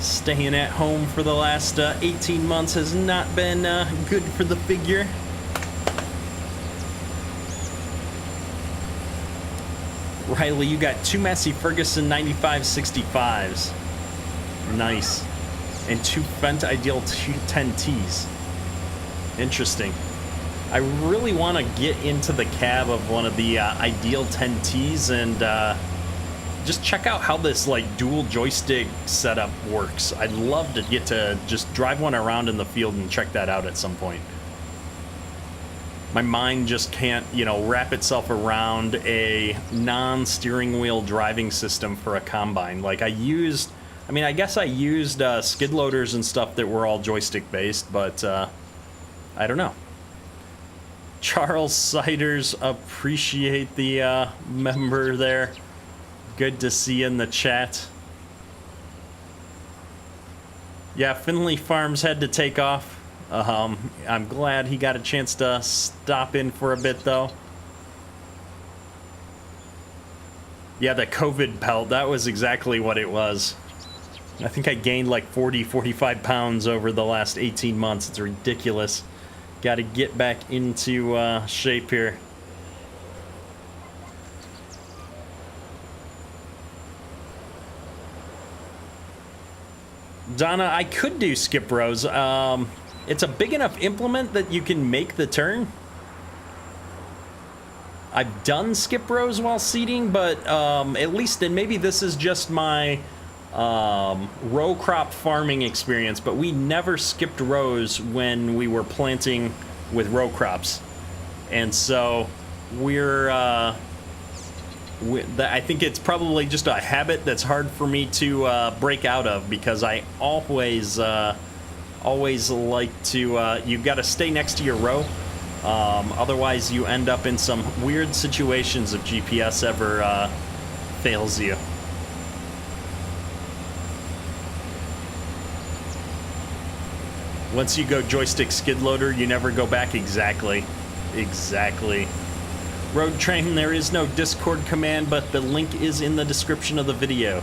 Speaker 1: Staying at home for the last 18 months has not been good for the figure. Riley, you got 2 Massey Ferguson 9565s. Nice. And 2 Fendt Ideal 10Ts. Interesting. I really want to get into the cab of one of the Ideal 10Ts and just check out how this like dual joystick setup works. I'd love to get to just drive one around in the field and check that out at some point. My mind just can't, you know, wrap itself around a non-steering wheel driving system for a combine. Like I guess I used skid loaders and stuff that were all joystick based, but I don't know. Charles Siders, appreciate the member there. Good to see you in the chat. Yeah, Finley Farms had to take off. I'm glad he got a chance to stop in for a bit, though. Yeah, the COVID pelt, that was exactly what it was. I think I gained like 45 pounds over the last 18 months. It's ridiculous. Got to get back into shape here. Donna, I could do skip rows. It's a big enough implement that you can make the turn. I've done skip rows while seeding, but at least, and maybe this is just my row crop farming experience, but we never skipped rows when we were planting with row crops. And so I think it's probably just a habit that's hard for me to break out of, because I always like to, you've got to stay next to your row. Otherwise you end up in some weird situations if GPS ever fails you. Once you go joystick skid loader, you never go back. Exactly. Road Train, there is no Discord command, but the link is in the description of the video.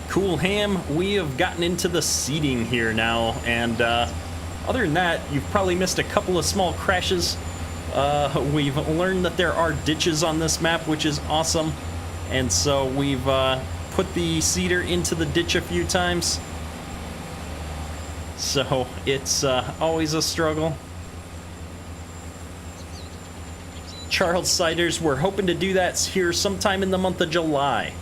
Speaker 1: Cool Ham, we have gotten into the seeding here now, and other than that, you've probably missed a couple of small crashes. We've learned that there are ditches on this map, which is awesome, and so we've put the seeder into the ditch a few times. So it's always a struggle. Charles Siders, we're hoping to do that here sometime in the month of July.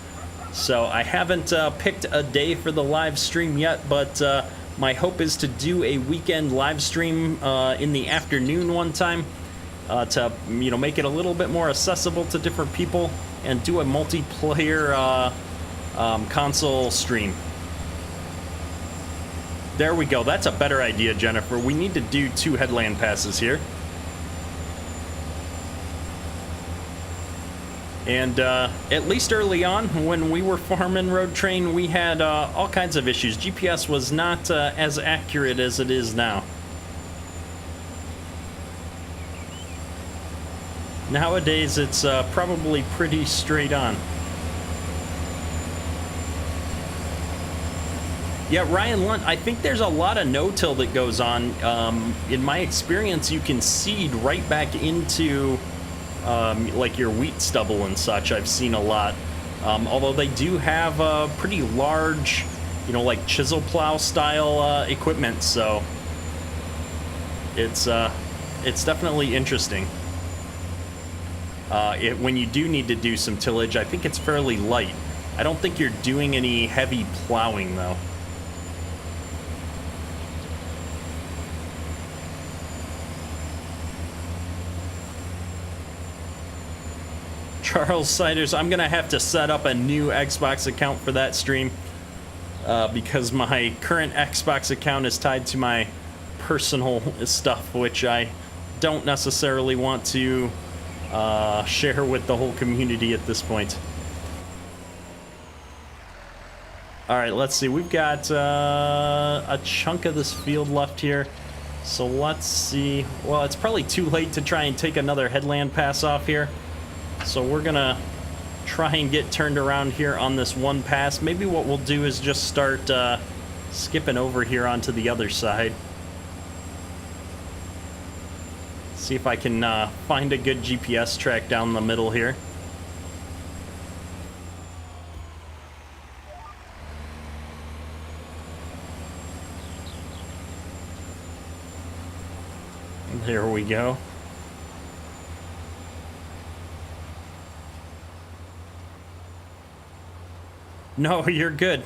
Speaker 1: So I haven't picked a day for the live stream yet, but my hope is to do a weekend live stream in the afternoon one time to make it a little bit more accessible to different people and do a multiplayer console stream. There we go. That's a better idea, Jennifer. We need to do 2 headland passes here. And at least early on, when we were farming Road Train, we had all kinds of issues. GPS was not as accurate as it is now. Nowadays, it's probably pretty straight on. Yeah, Ryan Lunt, I think there's a lot of no-till that goes on. In my experience, you can seed right back into like your wheat stubble and such. I've seen a lot. Although they do have pretty large you know, like chisel plow style equipment. So it's definitely interesting. When you do need to do some tillage, I think it's fairly light. I don't think you're doing any heavy plowing though. Charles Siders, I'm gonna have to set up a new Xbox account for that stream because my current Xbox account is tied to my personal stuff, which I don't necessarily want to share with the whole community at this point. All right, let's see. We've got a chunk of this field left here. So let's see. Well, it's probably too late to try and take another headland pass off here. So we're gonna try and get turned around here on this one pass. Maybe what we'll do is just start skipping over here onto the other side. See if I can find a good GPS track down the middle here. There we go. No, you're good.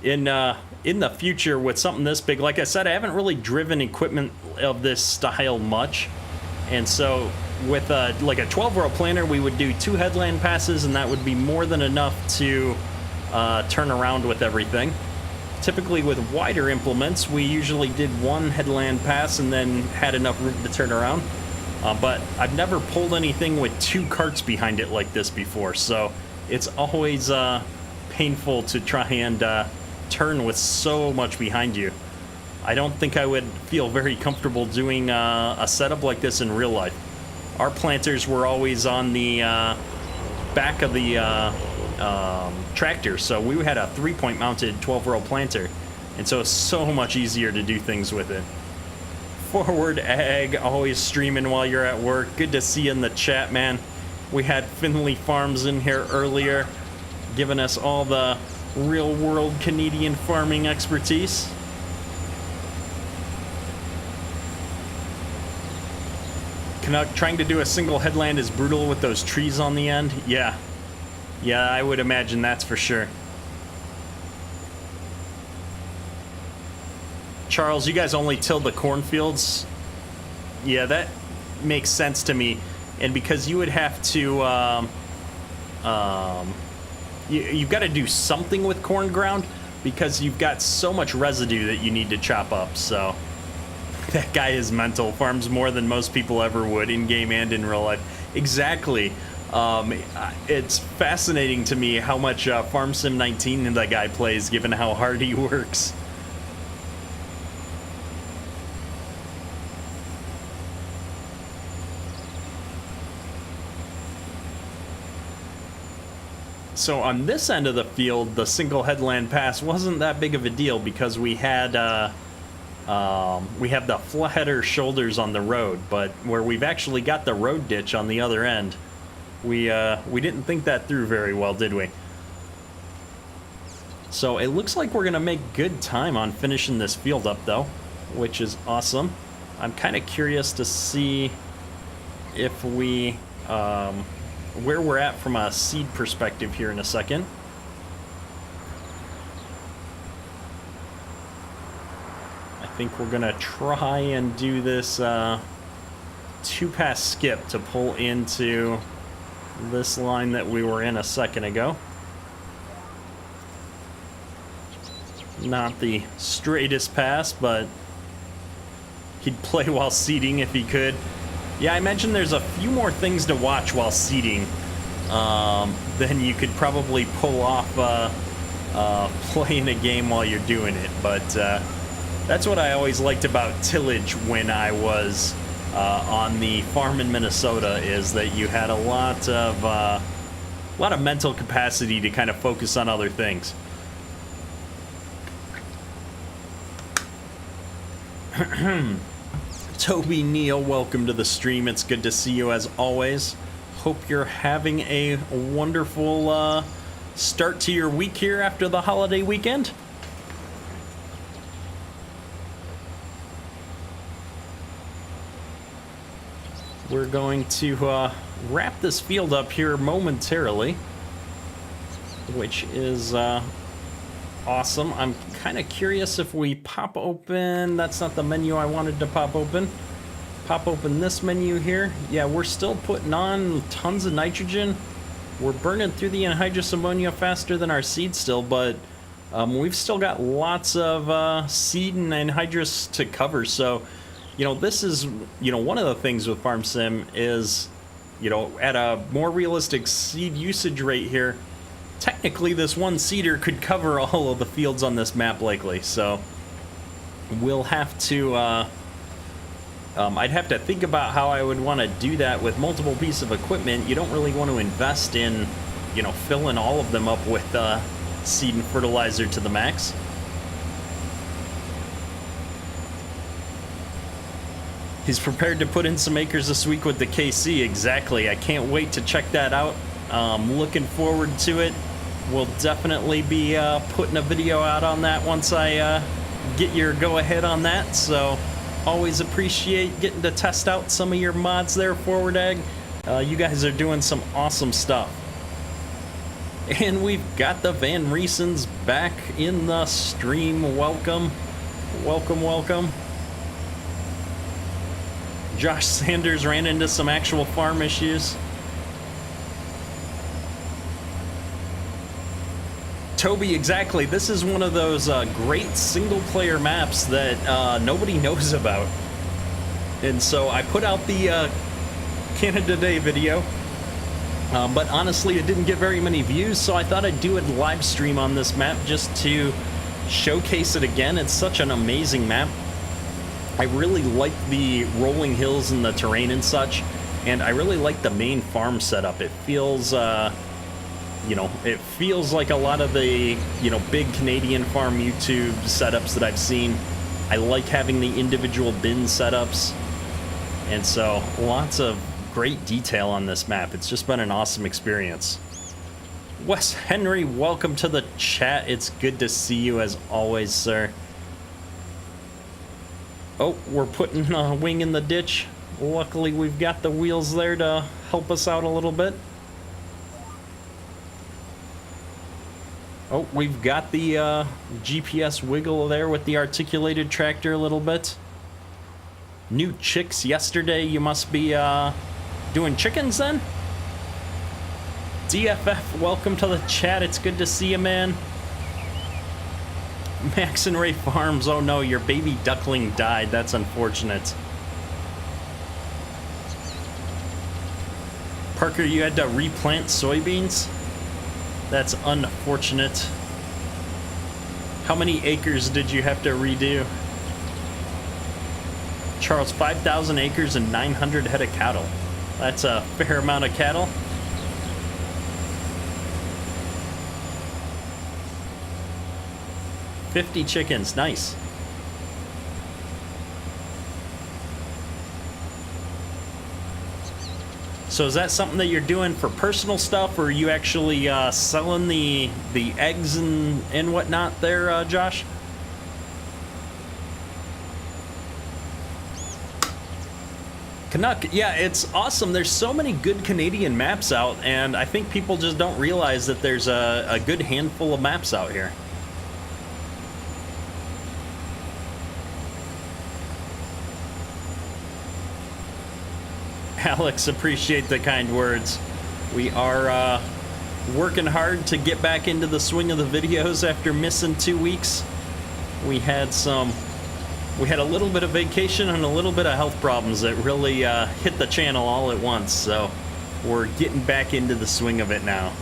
Speaker 1: In the future with something this big, like I said, I haven't really driven equipment of this style much. And so with like a 12-row planter, we would do 2 headland passes, and that would be more than enough to turn around with everything. Typically with wider implements, we usually did 1 headland pass and then had enough room to turn around. But I've never pulled anything with 2 carts behind it like this before, so it's always painful to try and turn with so much behind you. I don't think I would feel very comfortable doing a setup like this in real life. Our planters were always on the back of the tractor, so we had a 3-point mounted 12-row planter, and so it's so much easier to do things with it. Forward Ag, always streaming while you're at work. Good to see you in the chat, man. We had Finley Farms in here earlier, giving us all the real-world Canadian farming expertise. Canuck, trying to do a single headland is brutal with those trees on the end. Yeah, I would imagine that's for sure. Charles, you guys only till the cornfields? Yeah, that makes sense to me. And because you would have to, you've got to do something with corn ground because you've got so much residue that you need to chop up. So that guy is mental. Farms more than most people ever would in game and in real life. Exactly. It's fascinating to me how much Farm Sim 19 that guy plays, given how hard he works. So on this end of the field, the single headland pass wasn't that big of a deal because we had the flatter shoulders on the road, but where we've actually got the road ditch on the other end, we didn't think that through very well, did we? So it looks like we're gonna make good time on finishing this field up though, which is awesome. I'm kind of curious to see if we where we're at from a seed perspective here in a second. I think we're gonna try and do this 2-pass skip to pull into this line that we were in a second ago. Not the straightest pass, but he'd play while seeding if he could. Yeah, I imagine there's a few more things to watch while seeding than you could probably pull off playing a game while you're doing it. But that's what I always liked about tillage when I was on the farm in Minnesota, is that you had a lot of mental capacity to kind of focus on other things. Toby Neal, welcome to the stream. It's good to see you as always. Hope you're having a wonderful start to your week here after the holiday weekend. We're going to wrap this field up here momentarily, which is awesome. I'm kind of curious if we pop open, that's not the menu I wanted to pop open. Pop open this menu here. Yeah, we're still putting on tons of nitrogen. We're burning through the anhydrous ammonia faster than our seed still, but we've still got lots of seed and anhydrous to cover. So, you know, this is, you know, one of the things with Farm Sim is, you know, at a more realistic seed usage rate here, technically this one seeder could cover all of the fields on this map likely. So we'll have to, I'd have to think about how I would want to do that with multiple pieces of equipment. You don't really want to invest in, you know, filling all of them up with seed and fertilizer to the max. He's prepared to put in some acres this week with the KC. Exactly. I can't wait to check that out. Looking forward to it. We'll definitely be putting a video out on that once I get your go-ahead on that. So always appreciate getting to test out some of your mods there, Forward Ag. You guys are doing some awesome stuff. And we've got the Van Riesens back in the stream. Welcome. Welcome, welcome. Josh Sanders ran into some actual farm issues. Toby, exactly. This is one of those great single-player maps that nobody knows about. And so I put out the Canada Day video, but honestly, it didn't get very many views, so I thought I'd do a live stream on this map just to showcase it again. It's such an amazing map. I really like the rolling hills and the terrain and such, and I really like the main farm setup. It feels, you know, it feels like a lot of the, you know, big Canadian farm YouTube setups that I've seen. I like having the individual bin setups, and so lots of great detail on this map. It's just been an awesome experience. Wes Henry, welcome to the chat. It's good to see you as always, sir. Oh, we're putting a wing in the ditch. Luckily, we've got the wheels there to help us out a little bit. Oh, we've got the GPS wiggle there with the articulated tractor a little bit. New chicks yesterday. You must be doing chickens then? DFF, welcome to the chat. It's good to see you, man. Max and Ray Farms, oh no, your baby duckling died. That's unfortunate. Parker, you had to replant soybeans? That's unfortunate. How many acres did you have to redo? Charles, 5,000 acres and 900 head of cattle. That's a fair amount of cattle. $50 chickens, nice. So is that something that you're doing for personal stuff, or are you actually selling the eggs and whatnot there, Josh? Canuck, yeah, it's awesome. There's so many good Canadian maps out, and I think people just don't realize that there's a good handful of maps out here. Alex, appreciate the kind words. We are working hard to get back into the swing of the videos after missing 2 weeks. We had a little bit of vacation and a little bit of health problems that really hit the channel all at once, so we're getting back into the swing of it now.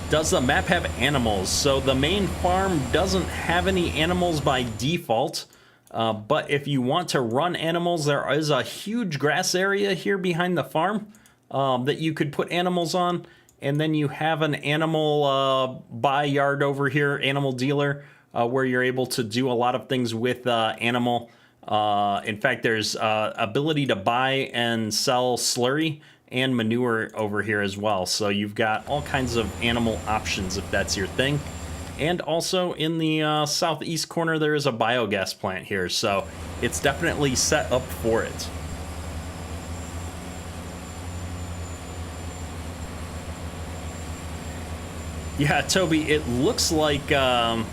Speaker 1: Does the map have animals? So the main farm doesn't have any animals by default. But if you want to run animals, there is a huge grass area here behind the farm that you could put animals on. And then you have an animal buy yard over here, animal dealer, where you're able to do a lot of things with animal. In fact, there's ability to buy and sell slurry and manure over here as well. So you've got all kinds of animal options if that's your thing. And also in the southeast corner, there is a biogas plant here, so it's definitely set up for it. Yeah, Toby, it looks like a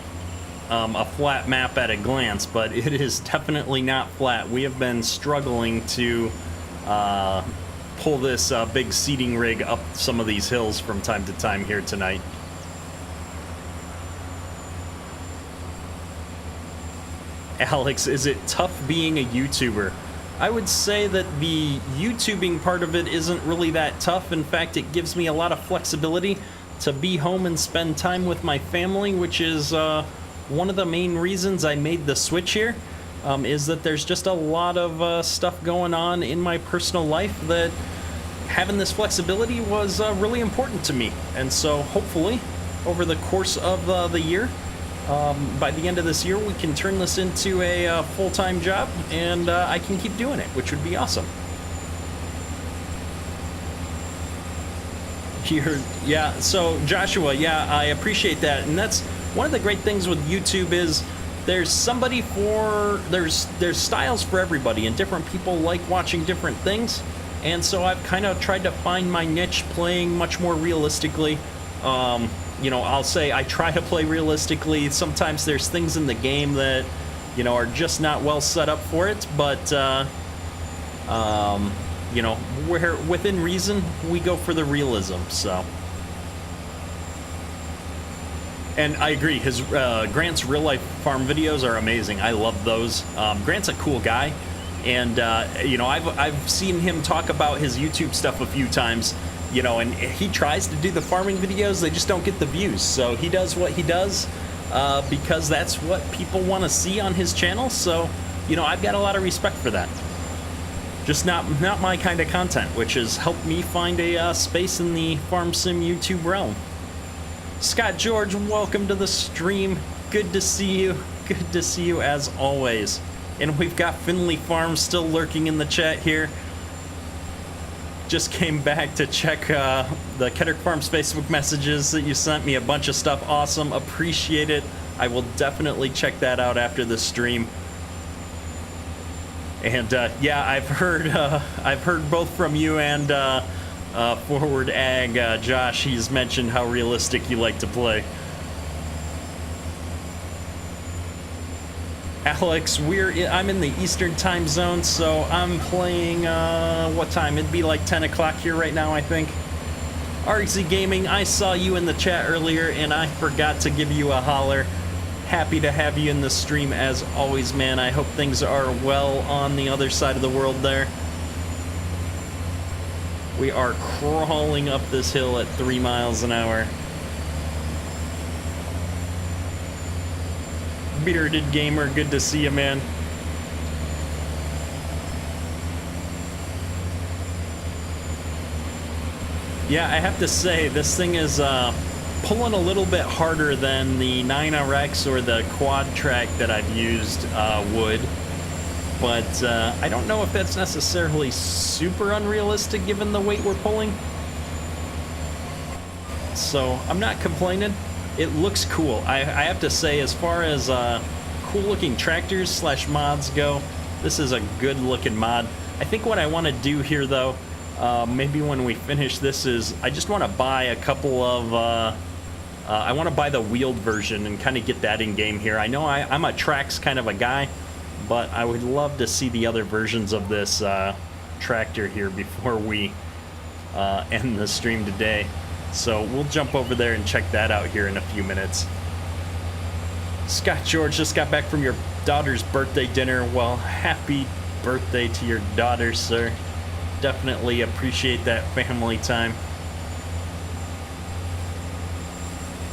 Speaker 1: flat map at a glance, but it is definitely not flat. We have been struggling to pull this big seeding rig up some of these hills from time to time here tonight. Alex, is it tough being a YouTuber? I would say that the YouTubing part of it isn't really that tough. In fact, it gives me a lot of flexibility to be home and spend time with my family, which is one of the main reasons I made the switch here, is that there's just a lot of stuff going on in my personal life that having this flexibility was really important to me. And so hopefully over the course of the year, by the end of this year, we can turn this into a full-time job, and I can keep doing it, which would be awesome. Yeah, so Joshua, yeah, I appreciate that, and that's one of the great things with YouTube is there's styles for everybody, and different people like watching different things, and so I've kind of tried to find my niche playing much more realistically. You know, I'll say I try to play realistically. Sometimes there's things in the game that, you know, are just not well set up for it, but you know, where within reason, we go for the realism, so. And I agree, his Grant's real-life farm videos are amazing. I love those. Grant's a cool guy, and, you know, I've seen him talk about his YouTube stuff a few times, you know, and he tries to do the farming videos, they just don't get the views, so he does what he does because that's what people want to see on his channel, so, you know, I've got a lot of respect for that. Just not my kind of content, which has helped me find a space in the farm sim YouTube realm. Scott George, welcome to the stream. Good to see you. Good to see you as always. And we've got Finley Farm still lurking in the chat here. Just came back to check the Kedrick Farms Facebook messages that you sent me. A bunch of stuff. Awesome. Appreciate it. I will definitely check that out after the stream. And yeah, I've heard both from you and Forward Ag, Josh. He's mentioned how realistic you like to play. Alex, I'm in the Eastern time zone, so I'm playing what time? It'd be like 10 o'clock here right now, I think. RZ Gaming, I saw you in the chat earlier, and I forgot to give you a holler. Happy to have you in the stream as always, man. I hope things are well on the other side of the world there. We are crawling up this hill at 3 miles an hour. Bearded Gamer, good to see you, man. Yeah, I have to say, this thing is pulling a little bit harder than the 9RX or the quad track that I've used would, but I don't know if that's necessarily super unrealistic given the weight we're pulling. So I'm not complaining. It looks cool. I have to say, as far as cool looking tractors slash mods go, this is a good looking mod. I think what I want to do here though, maybe when we finish this, is I just want to buy a couple of I want to buy the wheeled version and kind of get that in game here. I know I'm a tracks kind of a guy, but I would love to see the other versions of this tractor here before we end the stream today. So we'll jump over there and check that out here in a few minutes. Scott George just got back from your daughter's birthday dinner. Well, happy birthday to your daughter, sir. Definitely appreciate that family time.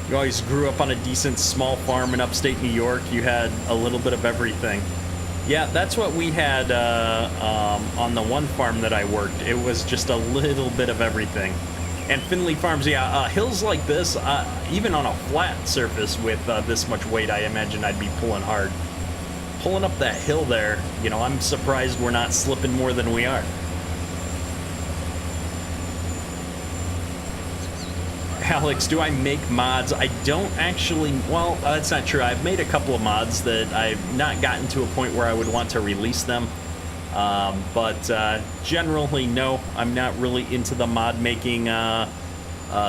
Speaker 1: You always grew up on a decent small farm in upstate New York. You had a little bit of everything. Yeah, that's what we had on the one farm that I worked. It was just a little bit of everything. And Finley Farms, yeah, hills like this, even on a flat surface with this much weight, I imagine I'd be pulling hard. Pulling up that hill there, you know, I'm surprised we're not slipping more than we are. Alex, do I make mods? I don't actually, well, that's not true. I've made a couple of mods that I've not gotten to a point where I would want to release them. But generally, no, I'm not really into the mod making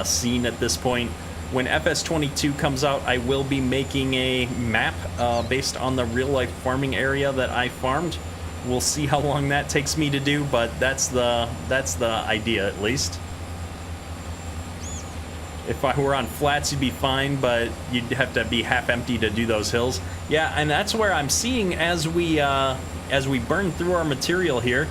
Speaker 1: scene at this point. When FS22 comes out, I will be making a map based on the real-life farming area that I farmed. We'll see how long that takes me to do, but that's the idea, at least. If I were on flats, you'd be fine, but you'd have to be half empty to do those hills. Yeah, and that's where I'm seeing as we burn through our material here,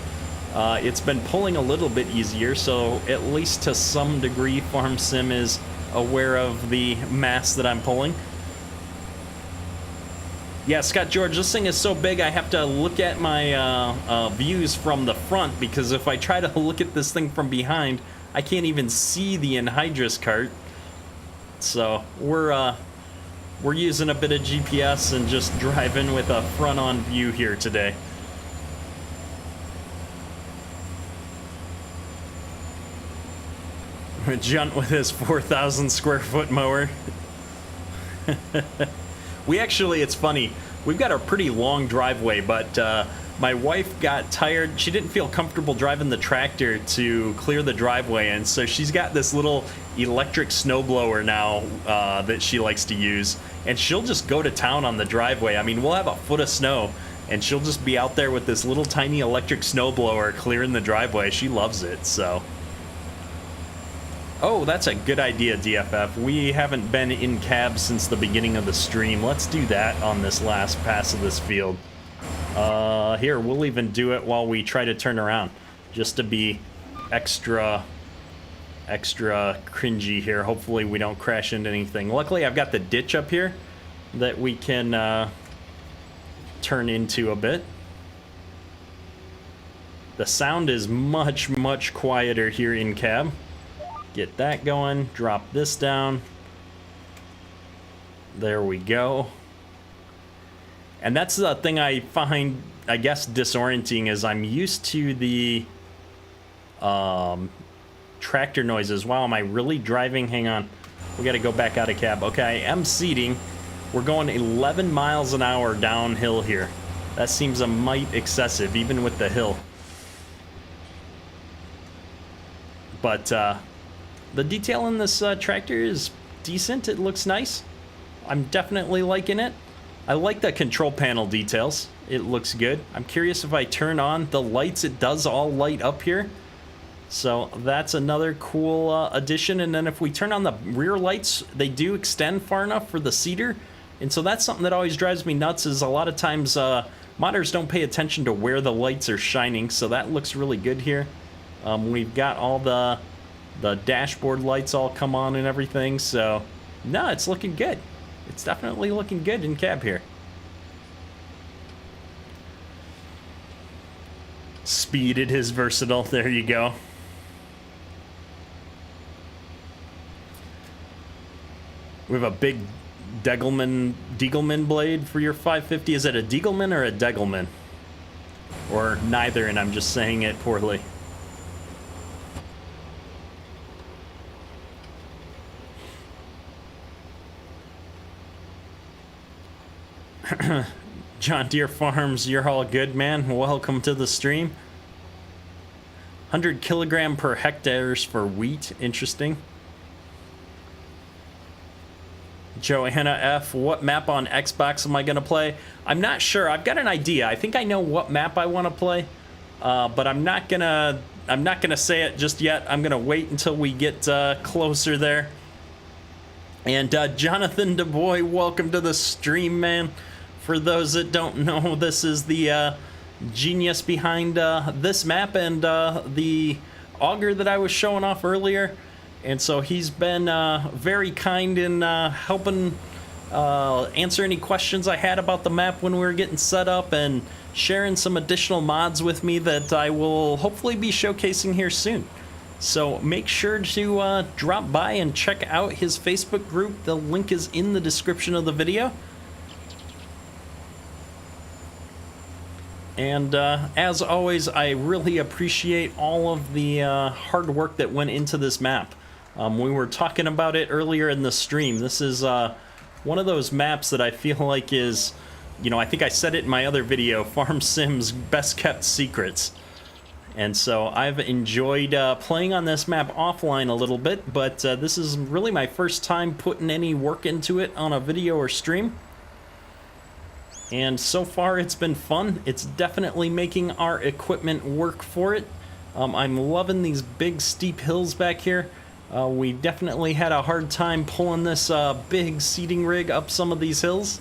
Speaker 1: it's been pulling a little bit easier, so at least to some degree, Farm Sim is aware of the mass that I'm pulling. Yeah, Scott George, this thing is so big I have to look at my views from the front, because if I try to look at this thing from behind, I can't even see the Hydrus cart. So we're using a bit of GPS and just driving with a front-on view here today. Junt with his 4,000 square foot mower. We actually, it's funny, we've got a pretty long driveway, but my wife got tired. She didn't feel comfortable driving the tractor to clear the driveway, and so she's got this little electric snowblower now that she likes to use, and she'll just go to town on the driveway. I mean, we'll have a foot of snow, and she'll just be out there with this little tiny electric snowblower clearing the driveway. She loves it, so. Oh, that's a good idea, DFF. We haven't been in cab since the beginning of the stream. Let's do that on this last pass of this field. Here, we'll even do it while we try to turn around, just to be extra cringy here. Hopefully we don't crash into anything. Luckily, I've got the ditch up here that we can turn into a bit. The sound is much, much quieter here in cab. Get that going, drop this down. There we go. And that's the thing I find, I guess, disorienting, is I'm used to the tractor noises. Wow, am I really driving? Hang on. We got to go back out of cab. Okay, I am seating. We're going 11 miles an hour downhill here. That seems a mite excessive, even with the hill. But the detail in this tractor is decent. It looks nice. I'm definitely liking it. I like the control panel details. It looks good. I'm curious if I turn on the lights, it does all light up here. So that's another cool addition. And then if we turn on the rear lights, they do extend far enough for the cedar. And so that's something that always drives me nuts, is a lot of times modders don't pay attention to where the lights are shining. So that looks really good here. We've got all the dashboard lights all come on and everything. So no, it's looking good. It's definitely looking good in cab here. Speeded his versatile. There you go. We have a big Degelman blade for your 550. Is it a Degelman or a Degelman? Or neither, and I'm just saying it poorly. John Deere Farms, you're all good, man. Welcome to the stream. 100 kilogram per hectares for wheat. Interesting. Joanna F, what map on Xbox am I going to play? I'm not sure. I've got an idea. I think I know what map I want to play, but I'm not gonna say it just yet. I'm gonna wait until we get closer there. And Jonathan DuBois, welcome to the stream, man. For those that don't know, this is the genius behind this map and the auger that I was showing off earlier. And so he's been very kind in helping answer any questions I had about the map when we were getting set up, and sharing some additional mods with me that I will hopefully be showcasing here soon. So make sure to drop by and check out his Facebook group. The link is in the description of the video. And as always, I really appreciate all of the hard work that went into this map. We were talking about it earlier in the stream. This is one of those maps that I feel like is, you know, I think I said it in my other video, Farm Sim's best kept secrets. And so I've enjoyed playing on this map offline a little bit, but this is really my first time putting any work into it on a video or stream. And so far it's been fun. It's definitely making our equipment work for it. I'm loving these big steep hills back here. We definitely had a hard time pulling this big seeding rig up some of these hills.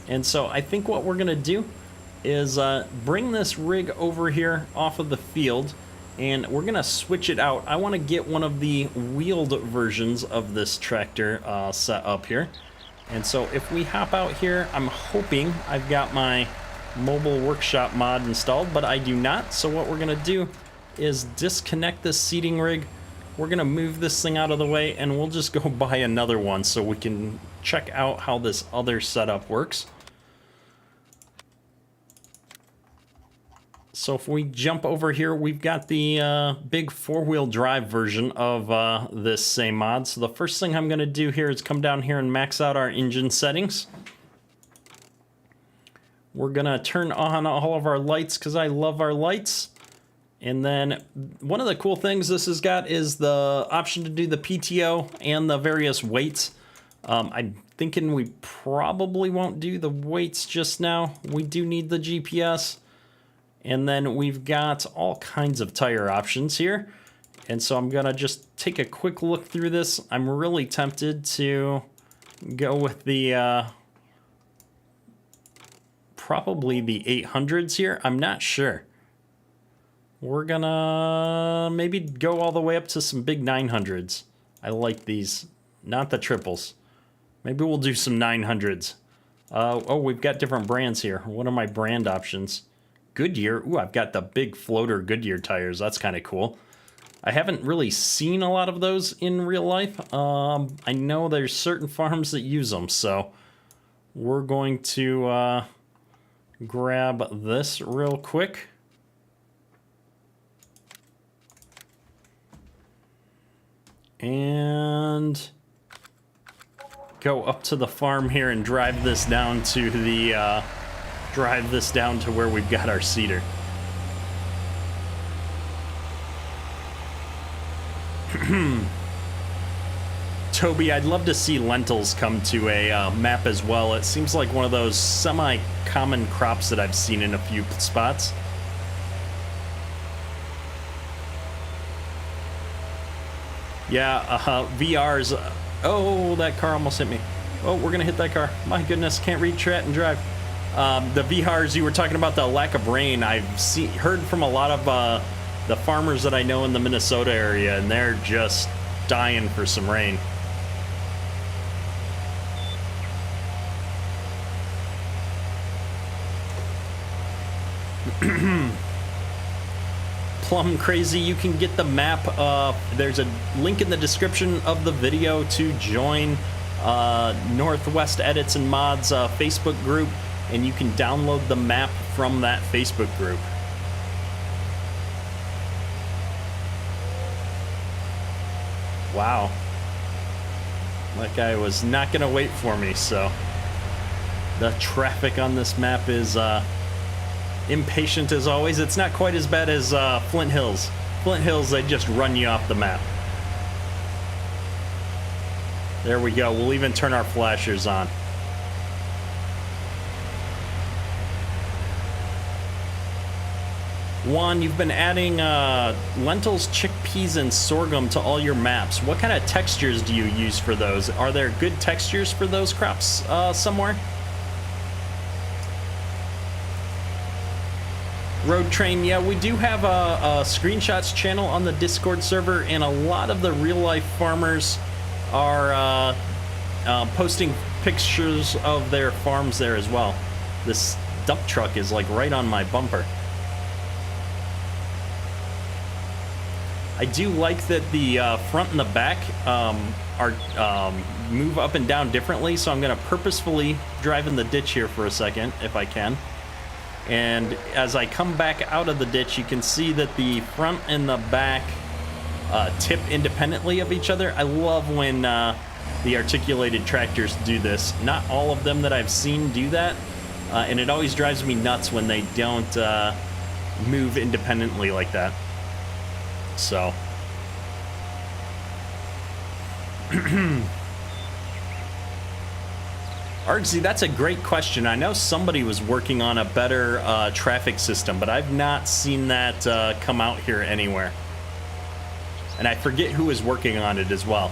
Speaker 1: And so I think what we're gonna do is bring this rig over here off of the field, and we're gonna switch it out. I want to get one of the wheeled versions of this tractor set up here. And so if we hop out here, I'm hoping I've got my mobile workshop mod installed, but I do not. So what we're gonna do is disconnect this seeding rig. We're gonna move this thing out of the way, and we'll just go buy another one so we can check out how this other setup works. So if we jump over here, we've got the big four-wheel drive version of this same mod. So the first thing I'm gonna do here is come down here and max out our engine settings. We're gonna turn on all of our lights because I love our lights. And then one of the cool things this has got is the option to do the PTO and the various weights. I'm thinking we probably won't do the weights just now. We do need the GPS. And then we've got all kinds of tire options here. And so I'm gonna just take a quick look through this. I'm really tempted to go with the probably the 800s here. I'm not sure. We're gonna maybe go all the way up to some big 900s. I like these, not the triples. Maybe we'll do some 900s. Oh, we've got different brands here. What are my brand options? Goodyear. Ooh, I've got the big floater Goodyear tires. That's kind of cool. I haven't really seen a lot of those in real life. I know there's certain farms that use them, so we're going to grab this real quick. And go up to the farm here and drive this down to the where we've got our seeder. Toby, I'd love to see lentils come to a map as well. It seems like one of those semi-common crops that I've seen in a few spots. Yeah, VR's... oh, that car almost hit me. Oh, we're gonna hit that car. My goodness, can't read chat and drive. The VRs, you were talking about the lack of rain. I've heard from a lot of the farmers that I know in the Minnesota area, and they're just dying for some rain. Plum Crazy, you can get the map. There's a link in the description of the video to join Northwest Edits and Mods Facebook group, and you can download the map from that Facebook group. Wow. That guy was not gonna wait for me, so the traffic on this map is impatient as always. It's not quite as bad as Flint Hills. Flint Hills, they just run you off the map. There we go. We'll even turn our flashers on. Juan, you've been adding lentils, chickpeas, and sorghum to all your maps. What kind of textures do you use for those? Are there good textures for those crops somewhere? Road Train, yeah, we do have a screenshots channel on the Discord server, and a lot of the real-life farmers are posting pictures of their farms there as well. This dump truck is like right on my bumper. I do like that the front and the back are move up and down differently, so I'm going to purposefully drive in the ditch here for a second, if I can. And as I come back out of the ditch, you can see that the front and the back tip independently of each other. I love when the articulated tractors do this. Not all of them that I've seen do that, and it always drives me nuts when they don't move independently like that. So Argsy, that's a great question. I know somebody was working on a better traffic system, but I've not seen that come out here anywhere. And I forget who is working on it as well.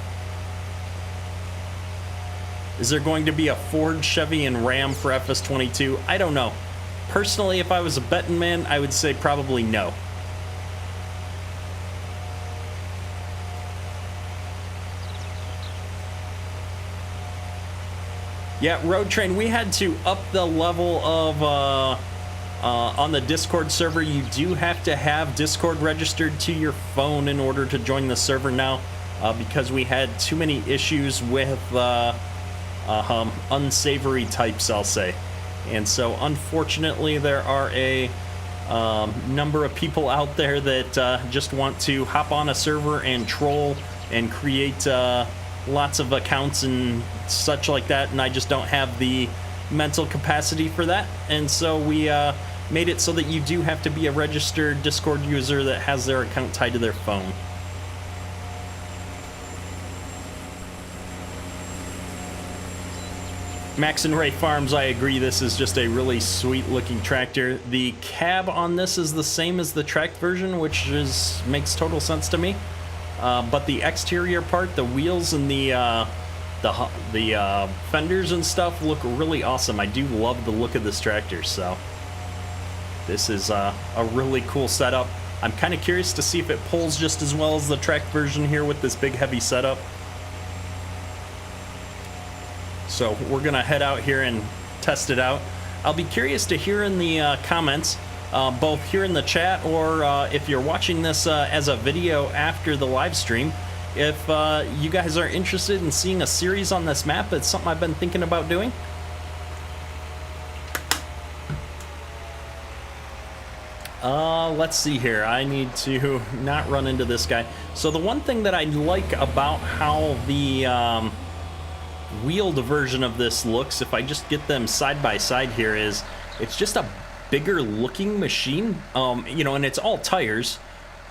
Speaker 1: Is there going to be a Ford, Chevy, and Ram for FS22? I don't know. Personally, if I was a betting man, I would say probably no. Yeah, Road Train, we had to up the level of, on the Discord server. You do have to have Discord registered to your phone in order to join the server now, because we had too many issues with unsavory types, I'll say. And so, unfortunately, there are a number of people out there that just want to hop on a server and troll and create lots of accounts and such like that, and I just don't have the mental capacity for that. And so we made it so that you do have to be a registered Discord user that has their account tied to their phone. Max and Ray Farms, I agree, this is just a really sweet looking tractor. The cab on this is the same as the tracked version, which makes total sense to me. But the exterior part, the wheels and the fenders and stuff look really awesome. I do love the look of this tractor, so this is a really cool setup. I'm kind of curious to see if it pulls just as well as the tracked version here with this big heavy setup. So we're gonna head out here and test it out. I'll be curious to hear in the comments, both here in the chat or if you're watching this as a video after the live stream, if you guys are interested in seeing a series on this map. It's something I've been thinking about doing. Let's see here. I need to not run into this guy. So the one thing that I like about how the wheeled version of this looks, if I just get them side by side here, is it's just a bigger looking machine, you know, and it's all tires,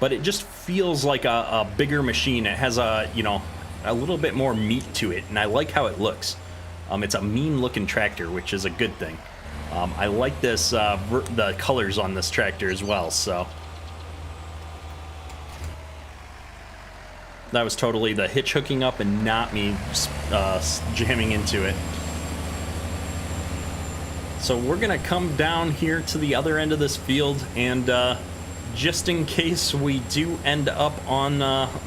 Speaker 1: but it just feels like a bigger machine. It has a, you know, a little bit more meat to it, and I like how it looks. It's a mean looking tractor, which is a good thing. I like this, the colors on this tractor as well, so. That was totally the hitch hooking up and not me jamming into it. So we're gonna come down here to the other end of this field, and just in case we do end up on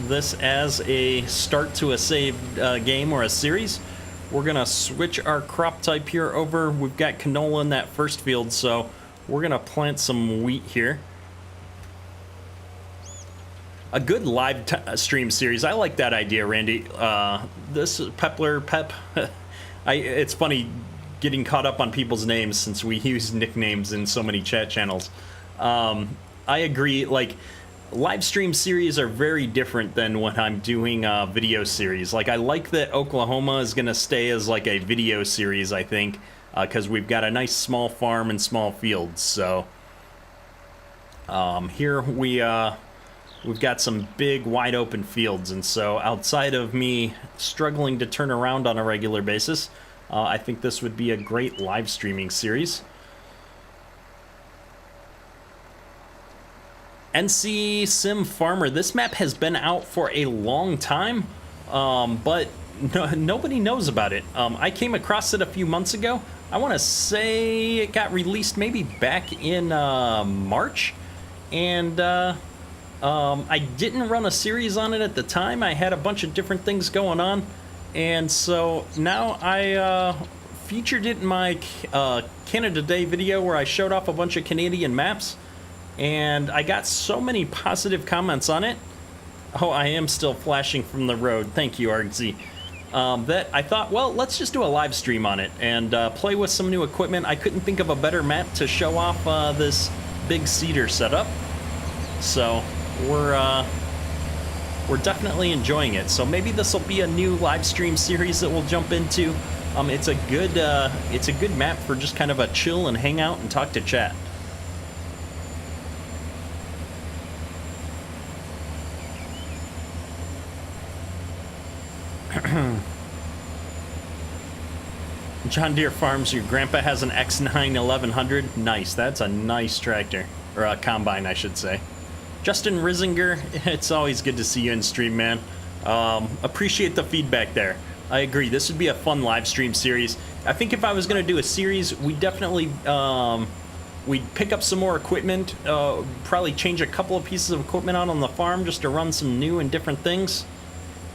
Speaker 1: this as a start to a saved game or a series, we're gonna switch our crop type here over. We've got canola in that first field, so we're gonna plant some wheat here. A good live stream series. I like that idea, Randy. This Pepler Pep. It's funny getting caught up on people's names since we use nicknames in so many chat channels. I agree. Like, live stream series are very different than when I'm doing a video series. Like, I like that Oklahoma is going to stay as like a video series, I think, because we've got a nice small farm and small fields. So here we've got some big wide open fields, and so outside of me struggling to turn around on a regular basis, I think this would be a great live streaming series. NC Sim Farmer, this map has been out for a long time, but nobody knows about it. I came across it a few months ago. I want to say it got released maybe back in March, and I didn't run a series on it at the time. I had a bunch of different things going on, and so now I featured it in my Canada Day video where I showed off a bunch of Canadian maps, and I got so many positive comments on it. Oh, I am still flashing from the road. Thank you, Argsy. That I thought, well, let's just do a live stream on it and play with some new equipment. I couldn't think of a better map to show off this big cedar setup. So we're we're definitely enjoying it. So maybe this will be a new live stream series that we'll jump into. It's a good map for just kind of a chill and hang out and talk to chat. John Deere Farms, your grandpa has an X9 1100. Nice, that's a nice tractor, or a combine, I should say. Justin Risinger, it's always good to see you in stream, man. Appreciate the feedback there. I agree, this would be a fun live stream series. I think if I was going to do a series, we definitely, we'd pick up some more equipment, probably change a couple of pieces of equipment out on the farm just to run some new and different things,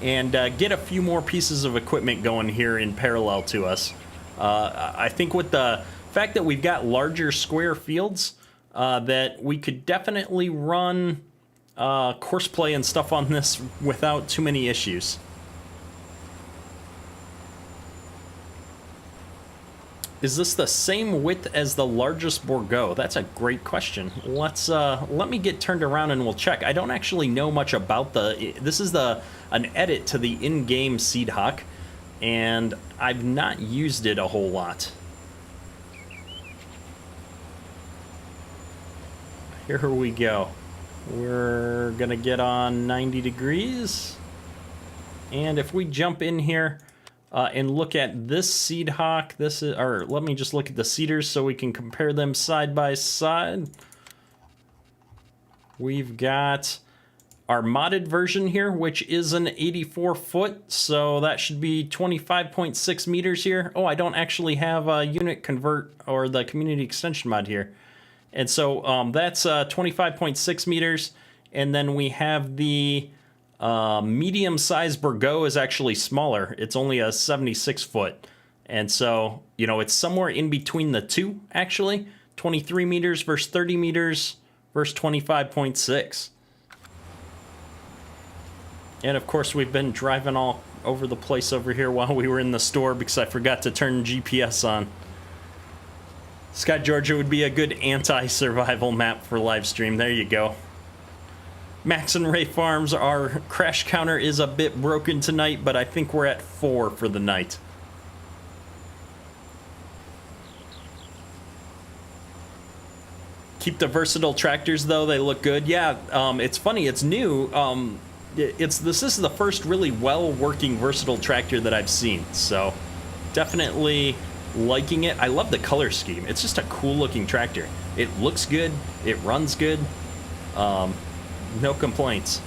Speaker 1: and get a few more pieces of equipment going here in parallel to us. I think with the fact that we've got larger square fields, that we could definitely run course play and stuff on this without too many issues. Is this the same width as the largest Bourgeois? That's a great question. Let me get turned around and we'll check. I don't actually know much about this is an edit to the in-game Seed Hawk, and I've not used it a whole lot. Here we go. We're gonna get on 90 degrees, and if we jump in here and look at this Seed Hawk, let me just look at the seeders so we can compare them side by side. We've got our modded version here, which is an 84 foot, so that should be 25.6 meters here. Oh, I don't actually have a unit convert or the community extension mod here. And so that's 25.6 meters. And then we have the medium-sized Bourgeois is actually smaller. It's only a 76 foot. And so, you know, it's somewhere in between the two, actually. 23 meters versus 30 meters versus 25.6. And of course, we've been driving all over the place over here while we were in the store because I forgot to turn GPS on. Scott, Georgia would be a good anti-survival map for live stream. There you go. Max and Ray Farms, our crash counter is a bit broken tonight, but I think we're at 4 for the night. Keep the versatile tractors though, they look good. Yeah, it's funny, it's new. This is the first really well-working versatile tractor that I've seen, so definitely liking it. I love the color scheme. It's just a cool-looking tractor. It looks good. It runs good. No complaints.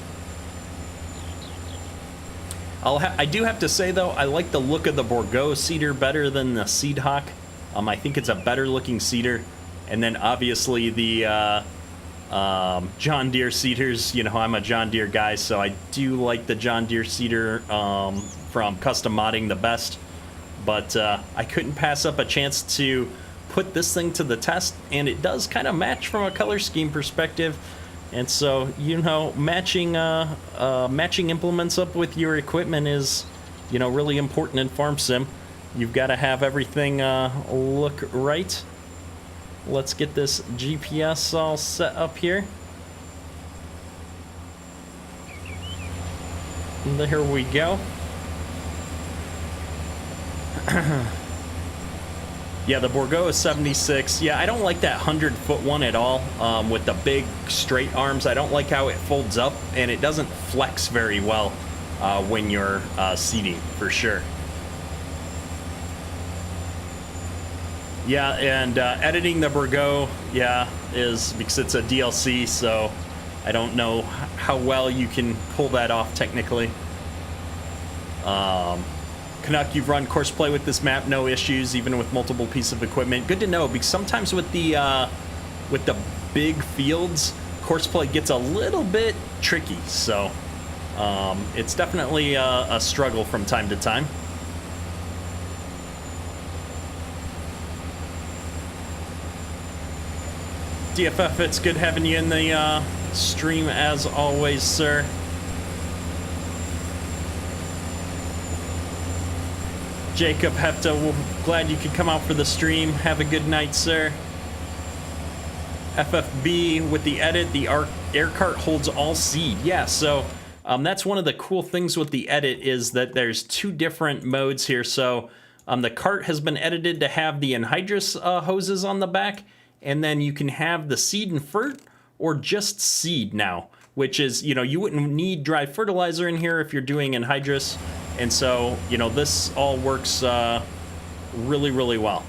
Speaker 1: I do have to say though, I like the look of the Bourgeois seeder better than the Seed Hawk. I think it's a better-looking seeder, and then obviously the John Deere seeders, you know, I'm a John Deere guy, so I do like the John Deere seeder from Custom Modding the best. But I couldn't pass up a chance to put this thing to the test, and it does kind of match from a color scheme perspective. And so, you know, matching implements up with your equipment is, you know, really important in Farm Sim. You've got to have everything look right. Let's get this GPS all set up here. And there we go. Yeah, the Bourgeois is 76. Yeah, I don't like that 100-foot one at all, with the big straight arms. I don't like how it folds up, and it doesn't flex very well when you're seeding, for sure. Yeah, and editing the Bourgeois, yeah, is because it's a DLC, so I don't know how well you can pull that off technically. Canuck, you've run course play with this map, no issues, even with multiple pieces of equipment. Good to know, because sometimes with the big fields, course play gets a little bit tricky. So it's definitely a struggle from time to time. DFF, it's good having you in the stream as always, sir. Jacob Hefta, we're glad you could come out for the stream. Have a good night, sir. FFB with the edit, the air cart holds all seed. Yeah, so That's one of the cool things with the edit is that there's 2 different modes here. So the cart has been edited to have the anhydrous hoses on the back, and then you can have the seed and fert or just seed now, which is, you wouldn't need dry fertilizer in here if you're doing anhydrous. And so, this all works really, really well.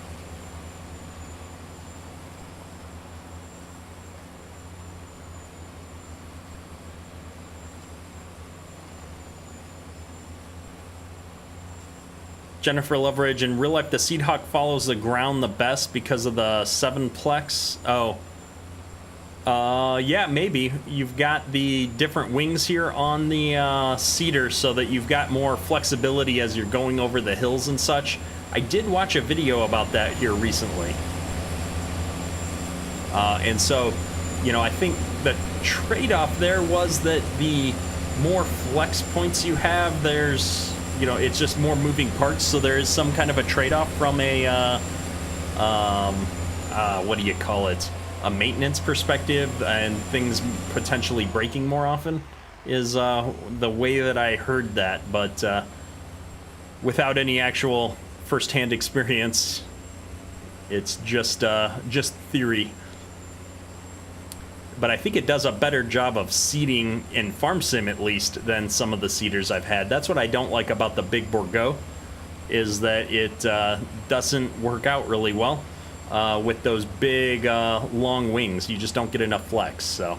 Speaker 1: Jennifer Loveridge, in real life, the Seed Hawk follows the ground the best because of the 7-plex. Oh. Yeah, maybe. You've got the different wings here on the Cedar so that you've got more flexibility as you're going over the hills and such. I did watch a video about that here recently. And so, I think the trade-off there was that the more flex points you have, there's... it's just more moving parts, so there is some kind of a trade-off from a, what do you call it, a maintenance perspective, and things potentially breaking more often, is the way that I heard that, but without any actual first-hand experience, it's just theory. But I think it does a better job of seeding in Farm Sim, at least, than some of the seeders I've had. That's what I don't like about the Big Bourgeois, is that it doesn't work out really well with those big, long wings. You just don't get enough flex, so.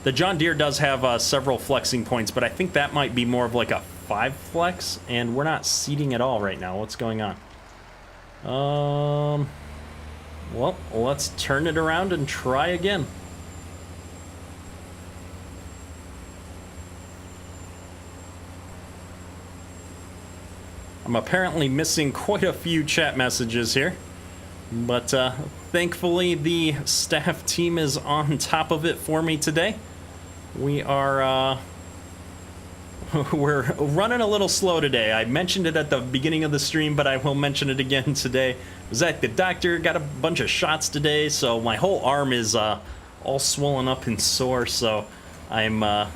Speaker 1: The John Deere does have several flexing points, but I think that might be more of like a 5 flex, and we're not seeding at all right now. What's going on? Well, let's turn it around and try again. I'm apparently missing quite a few chat messages here, but thankfully the staff team is on top of it for me today. We are we're running a little slow today. I mentioned it at the beginning of the stream, but I will mention it again today. I was at the doctor, got a bunch of shots today, so my whole arm is all swollen up and sore, so I'm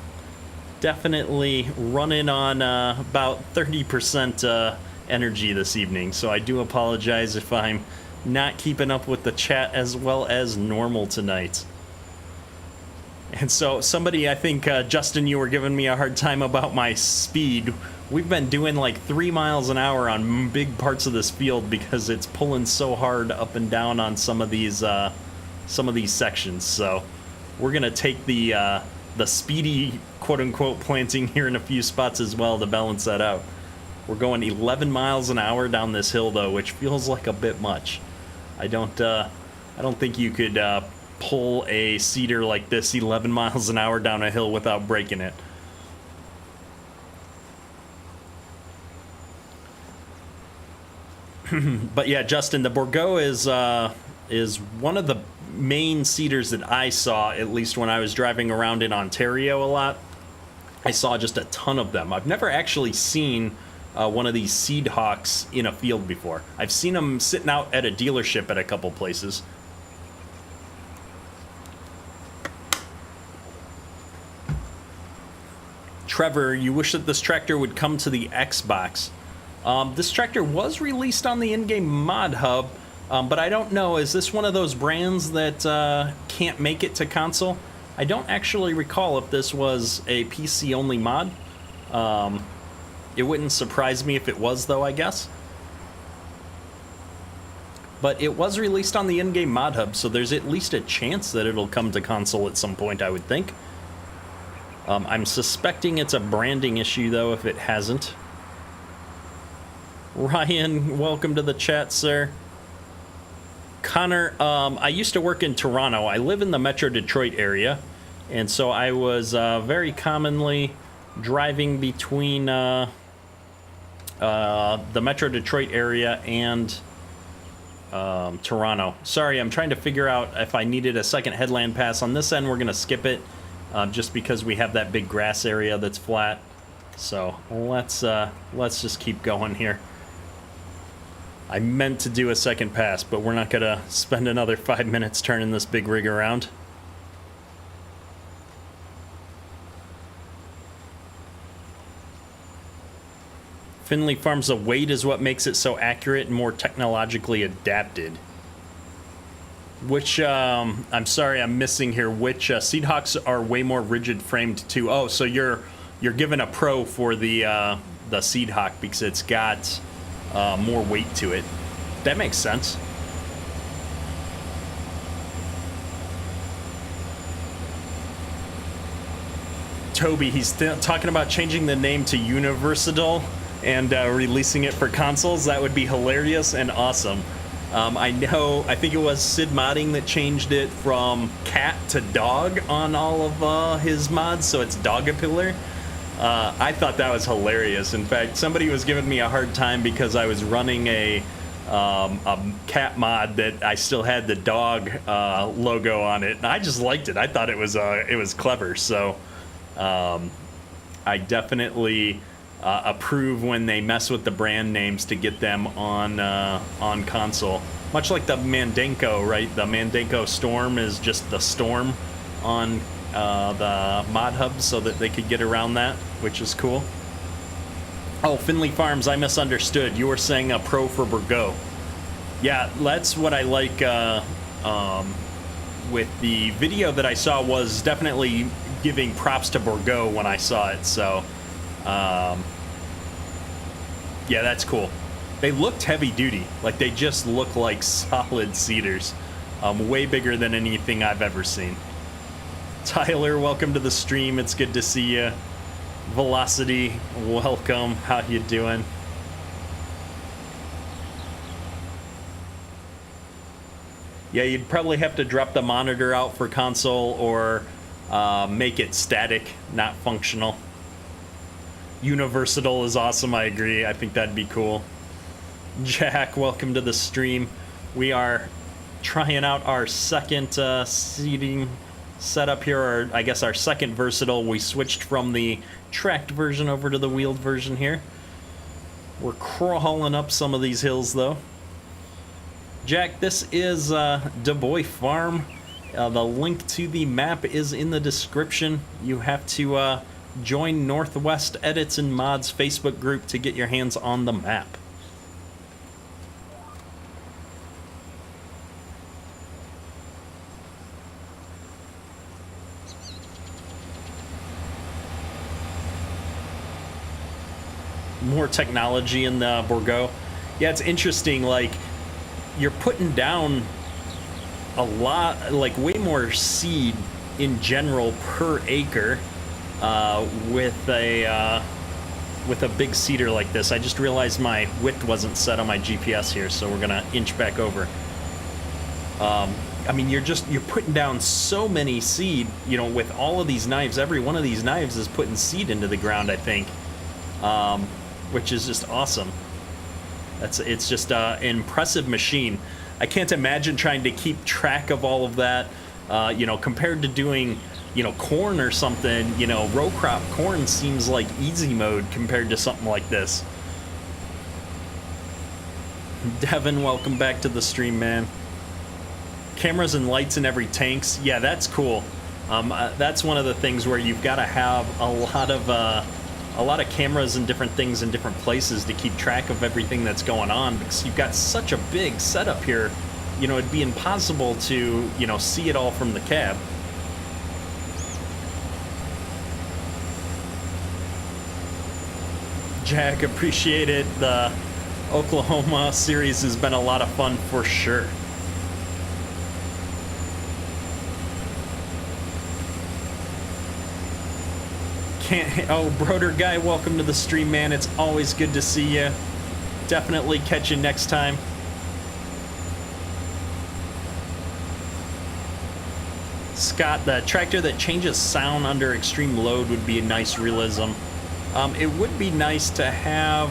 Speaker 1: definitely running on about 30% energy this evening, so I do apologize if I'm not keeping up with the chat as well as normal tonight. And so somebody, I think, Justin, you were giving me a hard time about my speed. We've been doing like 3 miles an hour on big parts of this field because it's pulling so hard up and down on some of these sections. So we're gonna take the speedy quote-unquote planting here in a few spots as well to balance that out. We're going 11 miles an hour down this hill though, which feels like a bit much. I don't think you could pull a cedar like this 11 miles an hour down a hill without breaking it. But yeah, Justin, the Bourgeois is one of the main cedars that I saw, at least when I was driving around in Ontario a lot. I saw just a ton of them. I've never actually seen one of these Seed Hawks in a field before. I've seen them sitting out at a dealership at a couple places. Trevor, you wish that this tractor would come to the Xbox. This tractor was released on the in-game mod hub, but I don't know, is this one of those brands that can't make it to console? I don't actually recall if this was a PC-only mod. It wouldn't surprise me if it was, though, I guess. But it was released on the in-game mod hub, so there's at least a chance that it'll come to console at some point, I would think. I'm suspecting it's a branding issue, though, if it hasn't. Ryan, welcome to the chat, sir. Connor, I used to work in Toronto. I live in the Metro Detroit area, and so I was very commonly driving between the Metro Detroit area and Toronto. Sorry, I'm trying to figure out if I needed a second headland pass. On this end, we're going to skip it. Just because we have that big grass area that's flat. So let's just keep going here. I meant to do a second pass, but we're not gonna spend another 5 minutes turning this big rig around. Finley Farms, the weight is what makes it so accurate and more technologically adapted. Which, I'm sorry, I'm missing here. Which Seedhawks are way more rigid framed too. Oh, so you're given a pro for the Seedhawk because it's got more weight to it. That makes sense. Toby, he's talking about changing the name to Universal and releasing it for consoles. That would be hilarious and awesome. I think it was Sid Modding that changed it from cat to dog on all of his mods, so it's Dogapillar. I thought that was hilarious. In fact, somebody was giving me a hard time because I was running a cat mod that I still had the dog logo on it, and I just liked it. I thought it was clever, so I definitely approve when they mess with the brand names to get them on console. Much like the Mandenko, right? The Mandenko Storm is just the Storm on the mod hub so that they could get around that, which is cool. Oh, Finley Farms, I misunderstood. You were saying a pro for Bourgault. Yeah, that's what I like with the video that I saw, was definitely giving props to Bourgault when I saw it, so yeah, that's cool. They looked heavy duty, like they just look like solid cedars, way bigger than anything I've ever seen. Tyler, welcome to the stream. It's good to see you. Velocity, welcome. How you doing? Yeah, you'd probably have to drop the monitor out for console or make it static, not functional. Universal is awesome, I agree. I think that'd be cool. Jack, welcome to the stream. We are trying out our second seating setup here, or I guess our second versatile. We switched from the tracked version over to the wheeled version here. We're crawling up some of these hills though. Jack, this is DuBois Farm. The link to the map is in the description. You have to join Northwest Edits and Mods Facebook group to get your hands on the map. More technology in the Bourgault. Yeah, it's interesting, like, you're putting down a lot, like way more seed in general per acre with a big seeder like this. I just realized my width wasn't set on my GPS here, so we're gonna inch back over. I mean, you're putting down so many seed, you know, with all of these knives. Every one of these knives is putting seed into the ground, I think, which is just awesome. It's just an impressive machine. I can't imagine trying to keep track of all of that, you know, compared to doing, you know, corn or something. You know, row crop corn seems like easy mode compared to something like this. Devin, welcome back to the stream, man. Cameras and lights in every tanks. Yeah, that's cool. That's one of the things where you've got to have a lot of cameras and different things in different places to keep track of everything that's going on, because you've got such a big setup here. You know, it'd be impossible to, you know, see it all from the cab. Jack, appreciate it. The Oklahoma series has been a lot of fun for sure. Oh, Broder Guy, welcome to the stream, man. It's always good to see you. Definitely catch you next time. Scott, the tractor that changes sound under extreme load would be a nice realism. It would be nice to have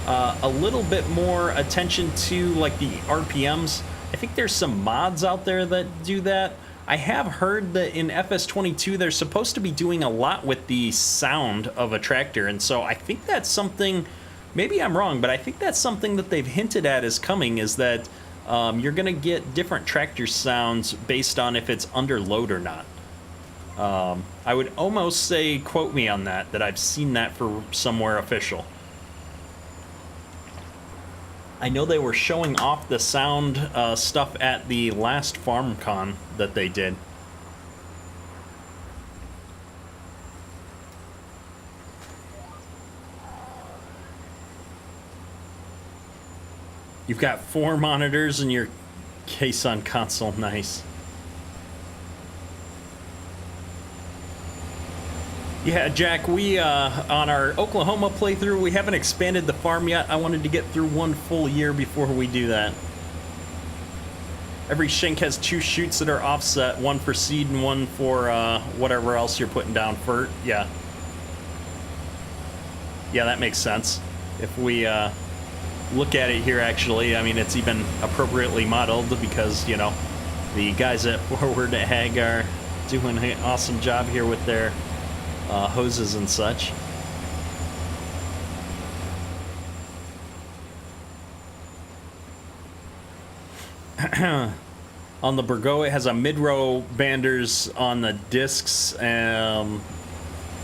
Speaker 1: a little bit more attention to, like, the RPMs. I think there's some mods out there that do that. I have heard that in FS22 they're supposed to be doing a lot with the sound of a tractor, and so I think that's something, maybe I'm wrong, but I think that's something that they've hinted at is coming, is that you're going to get different tractor sounds based on if it's under load or not. I would almost say, quote me on that I've seen that for somewhere official. I know they were showing off the sound stuff at the last FarmCon that they did. You've got 4 monitors in your case on console. Nice. Yeah, Jack, we, on our Oklahoma playthrough, we haven't expanded the farm yet. I wanted to get through 1 full year before we do that. Every shank has 2 chutes that are offset, 1 for seed and 1 for whatever else you're putting down for, yeah. Yeah, that makes sense. If we look at it here, actually, I mean, it's even appropriately modeled because, you know, the guys at Forward Ag are doing an awesome job here with their hoses and such. On the Burgo, it has a mid-row banders on the discs in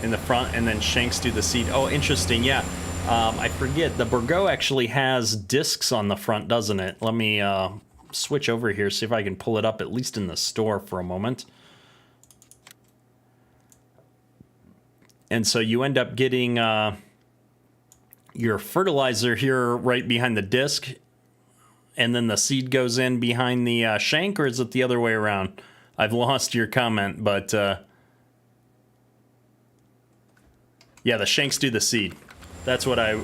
Speaker 1: the front, and then shanks do the seed. Oh, interesting, yeah. I forget, the Burgo actually has discs on the front, doesn't it? Let me switch over here, see if I can pull it up, at least in the store for a moment. And so you end up getting your fertilizer here right behind the disc, and then the seed goes in behind the shank, or is it the other way around? I've lost your comment, but yeah, the shanks do the seed. That's what I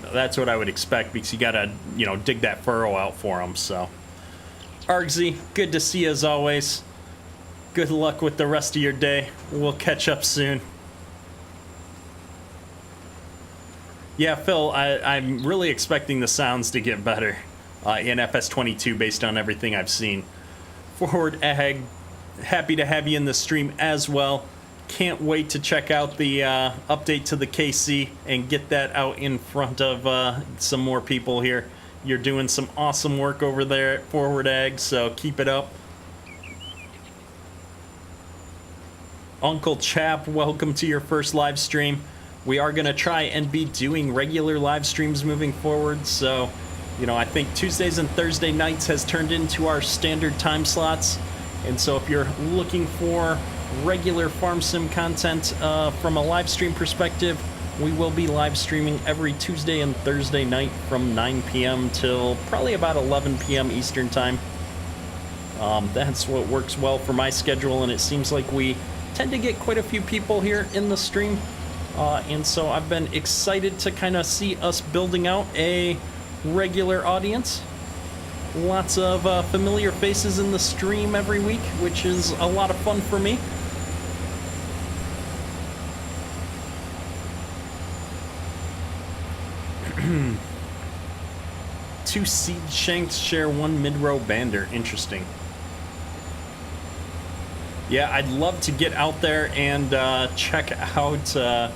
Speaker 1: would expect, because you gotta, you know, dig that furrow out for them. So, Argsy, good to see you as always. Good luck with the rest of your day. We'll catch up soon. Yeah, Phil, I'm really expecting the sounds to get better in FS22 based on everything I've seen. Forward Ag, happy to have you in the stream as well. Can't wait to check out the update to the KC and get that out in front of some more people here. You're doing some awesome work over there at Forward Ag, so keep it up. Uncle Chap, welcome to your first live stream. We are going to try and be doing regular live streams moving forward, so, you know, I think Tuesdays and Thursday nights has turned into our standard time slots, and so if you're looking for regular farm sim content from a live stream perspective, we will be live streaming every Tuesday and Thursday night from 9 p.m. till probably about 11 p.m. Eastern time. That's what works well for my schedule, and it seems like we tend to get quite a few people here in the stream. And so I've been excited to kind of see us building out a regular audience. Lots of familiar faces in the stream every week, which is a lot of fun for me. Two seed shanks share 1 mid-row bander. Interesting. Yeah, I'd love to get out there and check out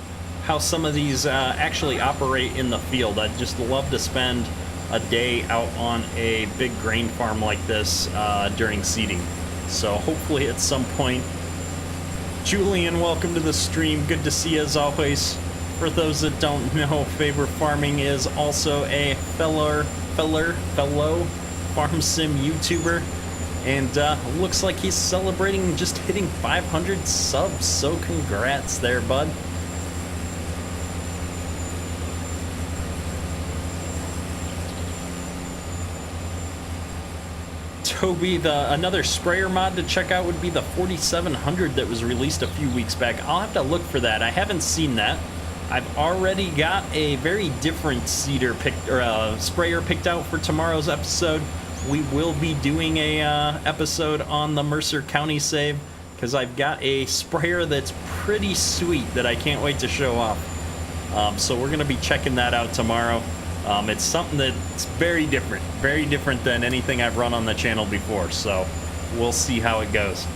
Speaker 1: how some of these actually operate in the field. I'd just love to spend a day out on a big grain farm like this during seeding. So hopefully at some point. Julian, welcome to the stream. Good to see you as always. For those that don't know, Favor Farming is also a fellow farm sim YouTuber. And looks like he's celebrating just hitting 500 subs, so congrats there, bud. Toby, another sprayer mod to check out would be the 4700 that was released a few weeks back. I'll have to look for that. I haven't seen that. I've already got a very different sprayer picked out for tomorrow's episode. We will be doing a episode on the Mercer County save, because I've got a sprayer that's pretty sweet that I can't wait to show off. So we're going to be checking that out tomorrow. It's something that's very different than anything I've run on the channel before, so we'll see how it goes.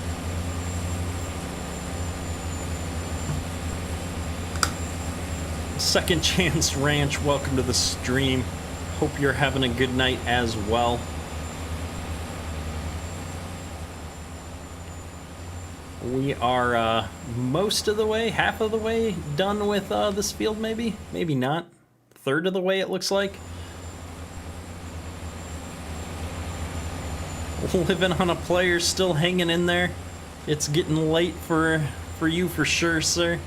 Speaker 1: Second Chance Ranch, welcome to the stream. Hope you're having a good night as well. We are most of the way, half of the way done with this field, maybe? Maybe not. Third of the way, it looks like. living on a player, still hanging in there. It's getting late for you for sure, sir.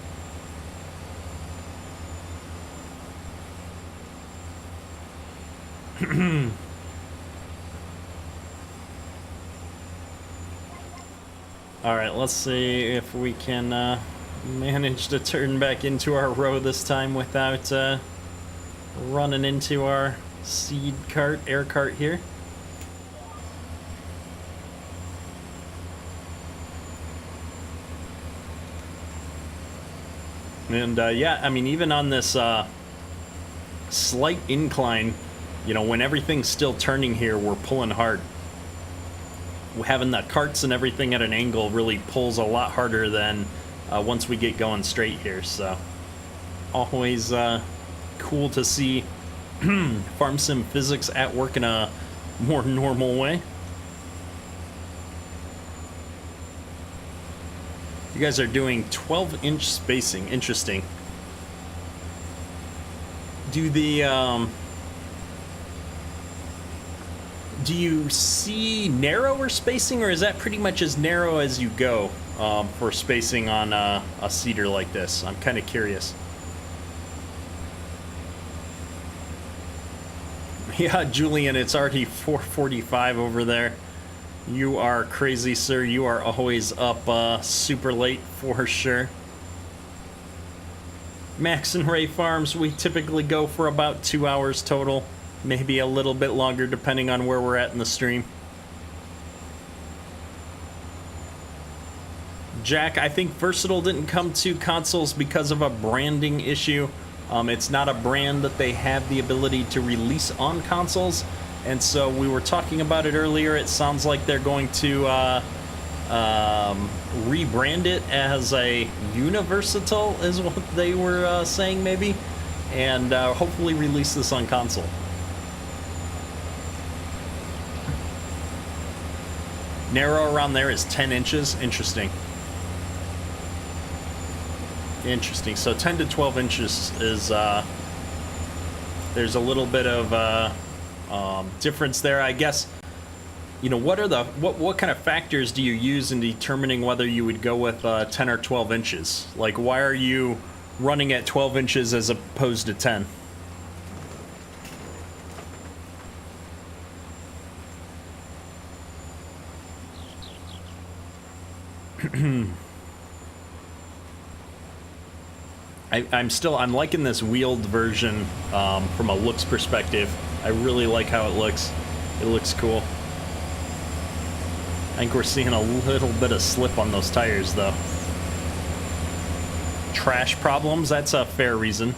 Speaker 1: Alright, let's see if we can manage to turn back into our row this time without running into our seed cart, air cart here. And yeah, I mean, even on this slight incline, you know, when everything's still turning here, we're pulling hard. Having the carts and everything at an angle really pulls a lot harder than once we get going straight here. So always cool to see farm sim physics at work in a more normal way. You guys are doing 12-inch spacing. Interesting. Do the do you see narrower spacing, or is that pretty much as narrow as you go for spacing on a seeder like this? I'm kind of curious. Yeah, Julian, it's already 4:45 over there. You are crazy, sir. You are always up super late for sure. Max and Ray Farms, we typically go for about 2 hours total. Maybe a little bit longer depending on where we're at in the stream. Jack, I think Versatile didn't come to consoles because of a branding issue. It's not a brand that they have the ability to release on consoles. And so we were talking about it earlier. It sounds like they're going to rebrand it as a Universatile is what they were saying maybe. And hopefully release this on console. Narrow around there is 10 inches. Interesting. Interesting. So 10 to 12 inches is, there's a little bit of difference there, I guess. You know, what kind of factors do you use in determining whether you would go with 10 or 12 inches? Like, why are you running at 12 inches as opposed to 10? I'm liking this wheeled version from a looks perspective. I really like how it looks. It looks cool. I think we're seeing a little bit of slip on those tires though. Trash problems, that's a fair reason.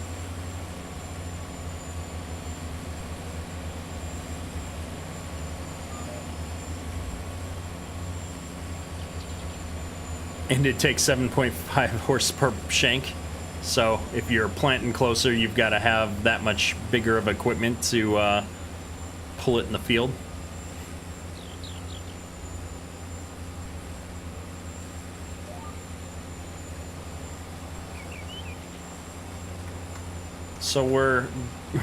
Speaker 1: And it takes 7.5 horse per shank. So if you're planting closer, you've got to have that much bigger of equipment to pull it in the field. So we're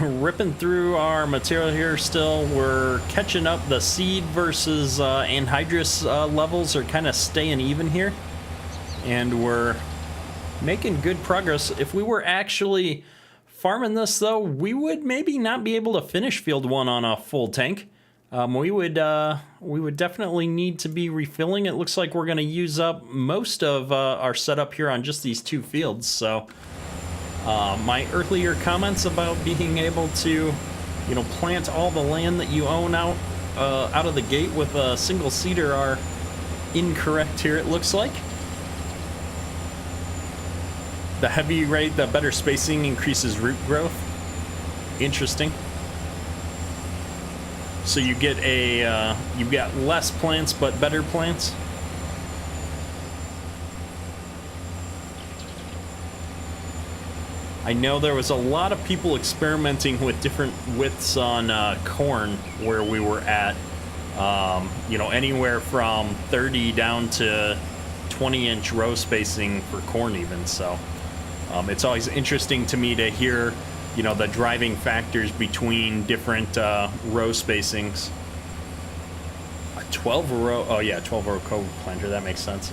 Speaker 1: ripping through our material here still. We're catching up. The seed versus anhydrous levels are kind of staying even here. And we're making good progress. If we were actually farming this, though, we would maybe not be able to finish field 1 on a full tank. We would definitely need to be refilling. It looks like we're going to use up most of our setup here on just these 2 fields. So my earlier comments about being able to, you know, plant all the land that you own out of the gate with a single seeder are incorrect here, it looks like. The heavy rate, the better spacing increases root growth. Interesting. So you get you've got less plants but better plants. I know there was a lot of people experimenting with different widths on corn where we were at. You know, anywhere from 30 down to 20-inch row spacing for corn even. So it's always interesting to me to hear, you know, the driving factors between different row spacings. A 12-row. Oh yeah, 12-row co-planter. That makes sense.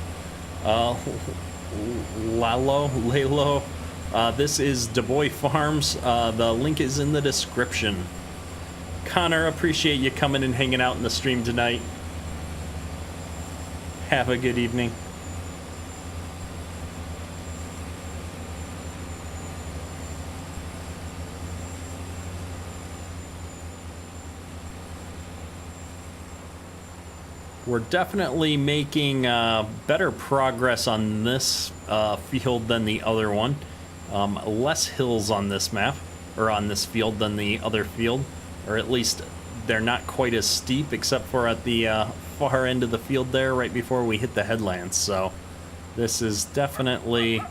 Speaker 1: Lalo. This is DuBois Farms. The link is in the description. Connor, appreciate you coming and hanging out in the stream tonight. Have a good evening. We're definitely making better progress on this field than the other one. Less hills on this map, or on this field, than the other field. Or at least they're not quite as steep, except for at the far end of the field there, right before we hit the headlands. So this is definitely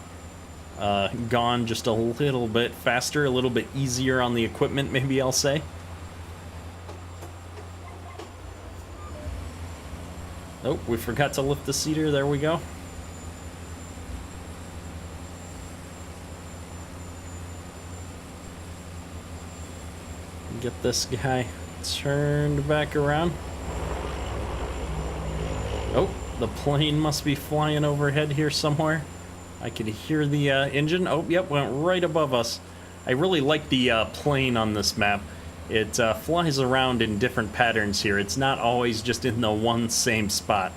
Speaker 1: gone just a little bit faster, a little bit easier on the equipment, maybe I'll say. Oh, we forgot to lift the seeder. There we go. Get this guy turned back around. Oh, the plane must be flying overhead here somewhere. I could hear the engine. Oh, yep, went right above us. I really like the plane on this map. It flies around in different patterns here. It's not always just in the one same spot.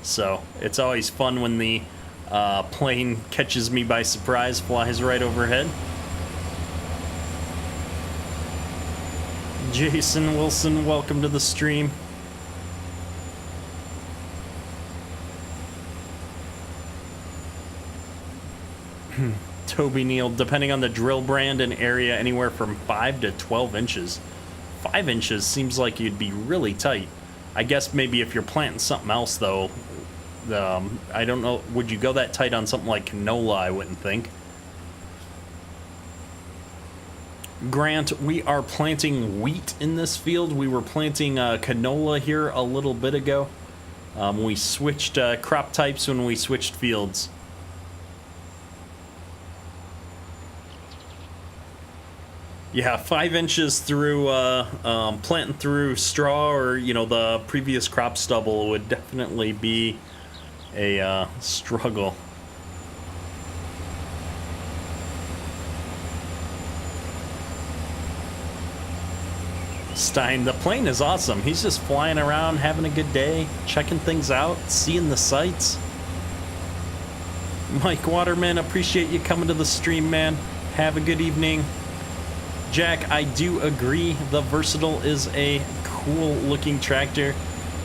Speaker 1: So it's always fun when the plane catches me by surprise, flies right overhead. Jason Wilson, welcome to the stream. Toby Neal, depending on the drill brand and area, anywhere from 5 to 12 inches. 5 inches seems like you'd be really tight. I guess maybe if you're planting something else, though, I don't know, would you go that tight on something like canola? I wouldn't think. Grant, we are planting wheat in this field. We were planting canola here a little bit ago. We switched crop types when we switched fields. Yeah, 5 inches through planting through straw or, you know, the previous crop stubble would definitely be a struggle. Stein, the plane is awesome. He's just flying around, having a good day, checking things out, seeing the sights. Mike Waterman, appreciate you coming to the stream, man. Have a good evening. Jack, I do agree. The Versatile is a cool looking tractor.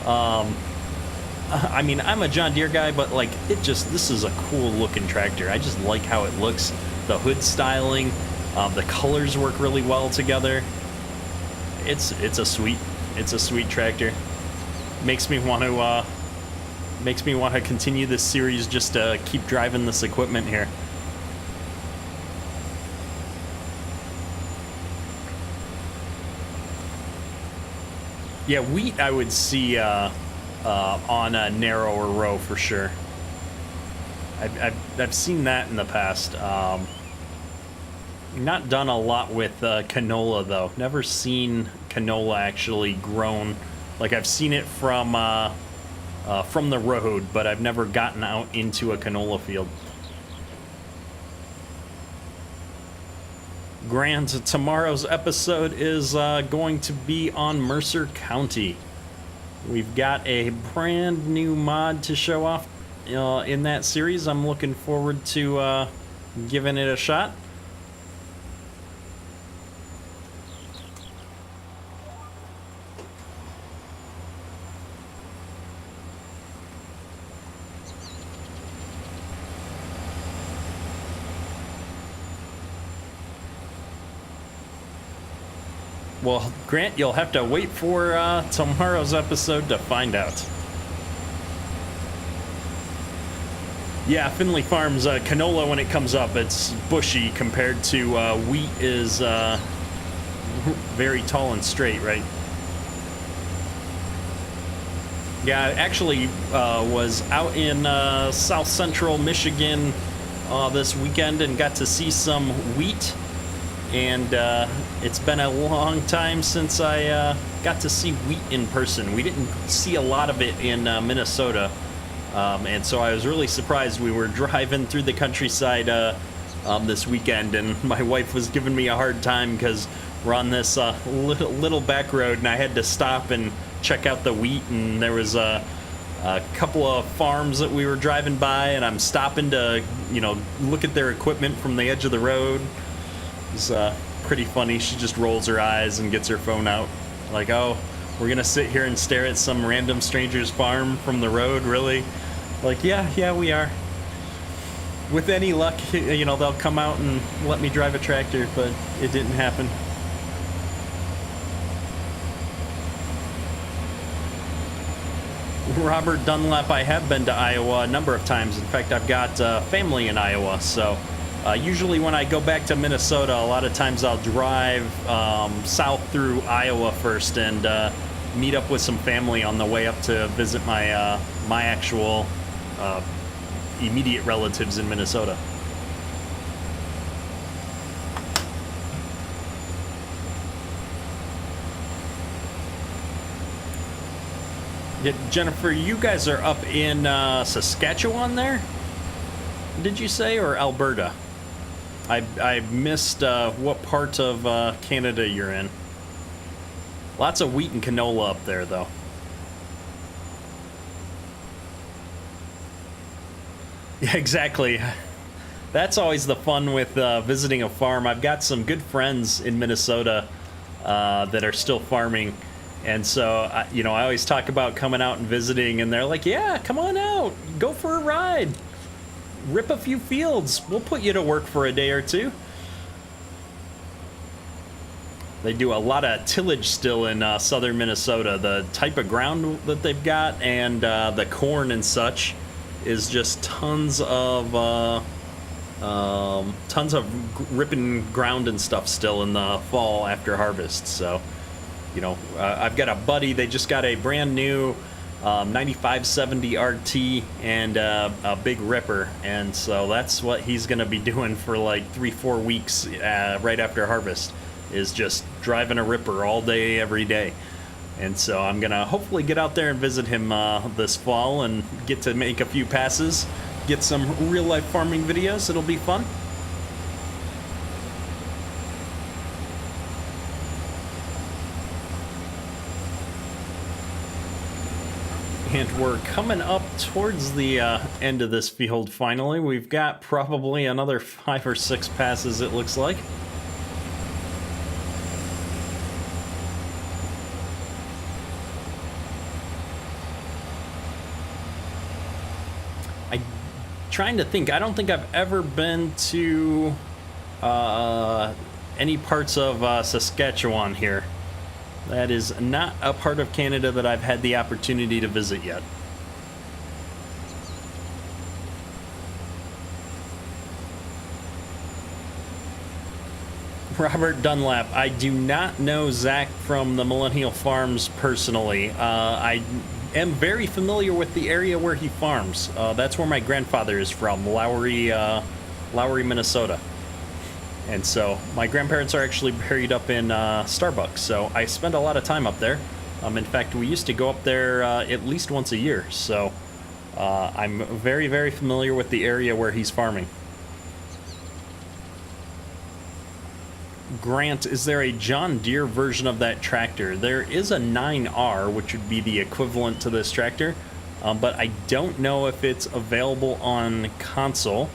Speaker 1: I mean, I'm a John Deere guy, but like, this is a cool looking tractor. I just like how it looks. The hood styling, the colors work really well together. It's a sweet tractor. Makes me want to continue this series, just to keep driving this equipment here. Yeah, wheat I would see on a narrower row for sure. I've seen that in the past. Not done a lot with canola though. Never seen canola actually grown. Like, I've seen it from the road, but I've never gotten out into a canola field. Grant, tomorrow's episode is going to be on Mercer County. We've got a brand new mod to show off in that series. I'm looking forward to giving it a shot. Well, Grant, you'll have to wait for tomorrow's episode to find out. Yeah, Finley Farms canola, when it comes up, it's bushy compared to wheat is very tall and straight, right? Yeah, I actually was out in south central Michigan this weekend and got to see some wheat. and it's been a long time since I got to see wheat in person. We didn't see a lot of it in Minnesota, and so I was really surprised. We were driving through the countryside this weekend, and my wife was giving me a hard time because we're on this little back road, and I had to stop and check out the wheat, and there was a couple of farms that we were driving by, and I'm stopping to, look at their equipment from the edge of the road. It's pretty funny. She just rolls her eyes and gets her phone out, like, "Oh, we're gonna sit here and stare at some random stranger's farm from the road, really?" Like, yeah, we are. With any luck, they'll come out and let me drive a tractor, but it didn't happen. Robert Dunlap, I have been to Iowa a number of times. In fact, I've got family in Iowa, so usually when I go back to Minnesota, a lot of times I'll drive south through Iowa first and meet up with some family on the way up to visit my my actual immediate relatives in Minnesota. Jennifer, you guys are up in Saskatchewan there? Did you say, or Alberta? I missed what part of Canada you're in. Lots of wheat and canola up there, though. Yeah, exactly. That's always the fun with visiting a farm. I've got some good friends in Minnesota that are still farming. And so, I always talk about coming out and visiting, and they're like, "Yeah, come on out, go for a ride, rip a few fields. We'll put you to work for a day or two." They do a lot of tillage still in southern Minnesota. The type of ground that they've got and the corn and such is just tons of ripping ground and stuff still in the fall after harvest. So, I've got a buddy, they just got a brand new 9570 RT and a big ripper, and so that's what he's going to be doing for like 3-4 weeks right after harvest, is just driving a ripper all day, every day. And so I'm going to hopefully get out there and visit him this fall and get to make a few passes, get some real-life farming videos. It'll be fun. And we're coming up towards the end of this field finally. We've got probably another 5 or 6 passes, it looks like. I'm trying to think. I don't think I've ever been to any parts of Saskatchewan here. That is not a part of Canada that I've had the opportunity to visit yet. Robert Dunlap, I do not know Zach from the Millennial Farms personally. I am very familiar with the area where he farms. That's where my grandfather is from, Lowry, Minnesota. And so my grandparents are actually buried up in Starbucks, so I spend a lot of time up there. In fact, we used to go up there at least once a year, so I'm very, very familiar with the area where he's farming. Grant, is there a John Deere version of that tractor? There is a 9R, which would be the equivalent to this tractor, but I don't know if it's available on console.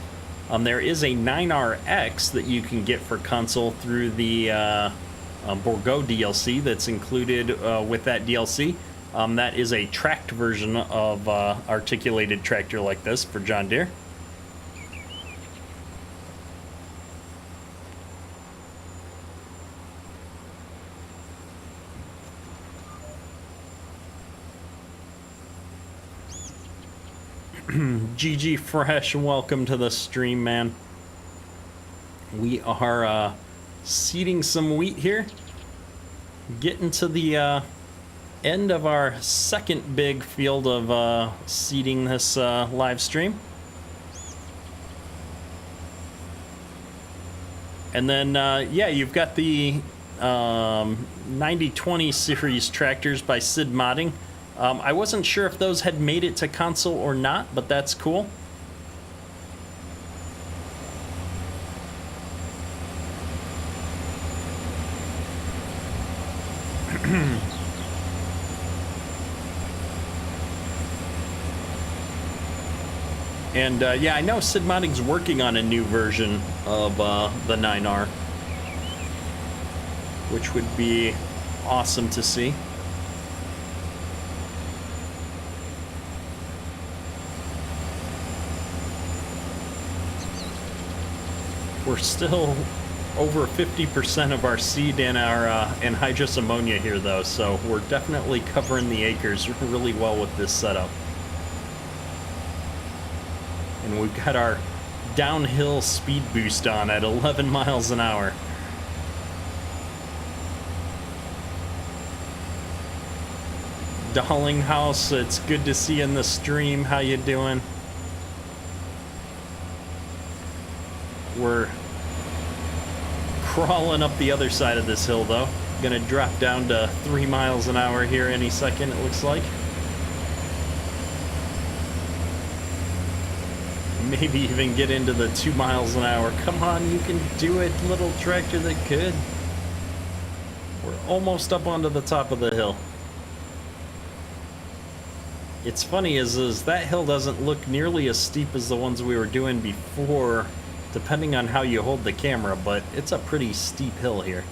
Speaker 1: There is a 9RX that you can get for console through the Bourgault DLC that's included with that DLC. That is a tracked version of articulated tractor like this for John Deere. GG Fresh, welcome to the stream, man. We are seeding some wheat here. Getting to the end of our second big field of seeding this live stream. And then, yeah, you've got the 9020 series tractors by Sid Modding. I wasn't sure if those had made it to console or not, but that's cool. And yeah, I know Sid Modding's working on a new version of the 9R, which would be awesome to see. We're still over 50% of our seed in our in Hydrus ammonia here, though, so we're definitely covering the acres really well with this setup. And we've got our downhill speed boost on at 11 miles an hour. Darlinghouse, it's good to see you in the stream. How you doing? We're crawling up the other side of this hill, though. Gonna drop down to 3 miles an hour here any second, it looks like. Maybe even get into the 2 miles an hour. Come on, you can do it, little tractor that could. We're almost up onto the top of the hill. It's funny is that hill doesn't look nearly as steep as the ones we were doing before, depending on how you hold the camera, but it's a pretty steep hill here.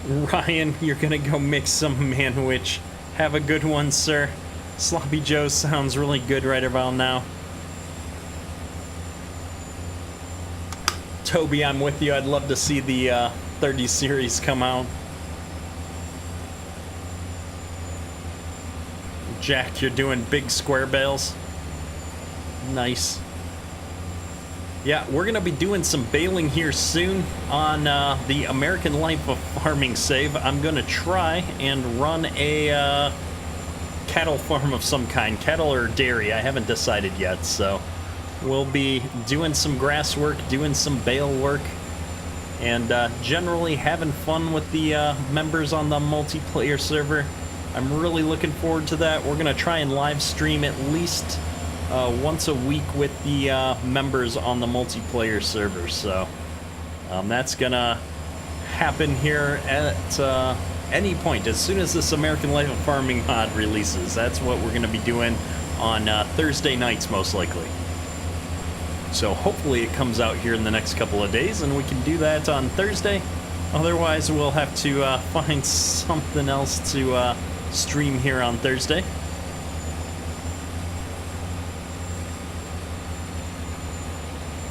Speaker 1: Ryan, you're gonna go mix some manwich. Have a good one, sir. Sloppy Joe sounds really good right about now. Toby, I'm with you. I'd love to see the 30 series come out. Jack, you're doing big square bales. Nice. Yeah, we're going to be doing some baling here soon on the American Life of Farming save. I'm going to try and run a cattle farm of some kind, cattle or dairy. I haven't decided yet, so we'll be doing some grass work, doing some bale work, and generally having fun with the members on the multiplayer server. I'm really looking forward to that. We're going to try and live stream at least once a week with the members on the multiplayer server, so that's gonna happen here at any point as soon as this American Life of Farming mod releases. That's what we're gonna be doing on Thursday nights, most likely. So hopefully it comes out here in the next couple of days and we can do that on Thursday. Otherwise we'll have to find something else to stream here on Thursday.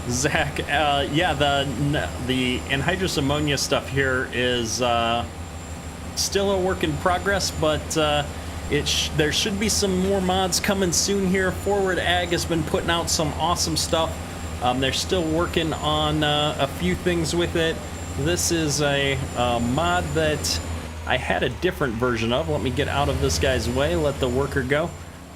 Speaker 1: Zach, yeah, the anhydrous ammonia stuff here is still a work in progress, but there should be some more mods coming soon here. Forward Ag has been putting out some awesome stuff. They're still working on a few things with it. This is a mod that I had a different version of. Let me get out of this guy's way, let the worker go.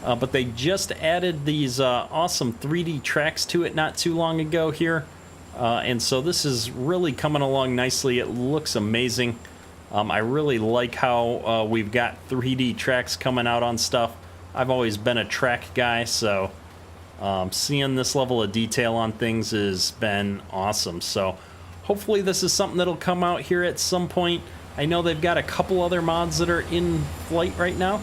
Speaker 1: But they just added these awesome 3D tracks to it not too long ago here. And so this is really coming along nicely. It looks amazing. I really like how we've got 3D tracks coming out on stuff. I've always been a track guy, so seeing this level of detail on things has been awesome. So hopefully this is something that'll come out here at some point. I know they've got a couple other mods that are in flight right now.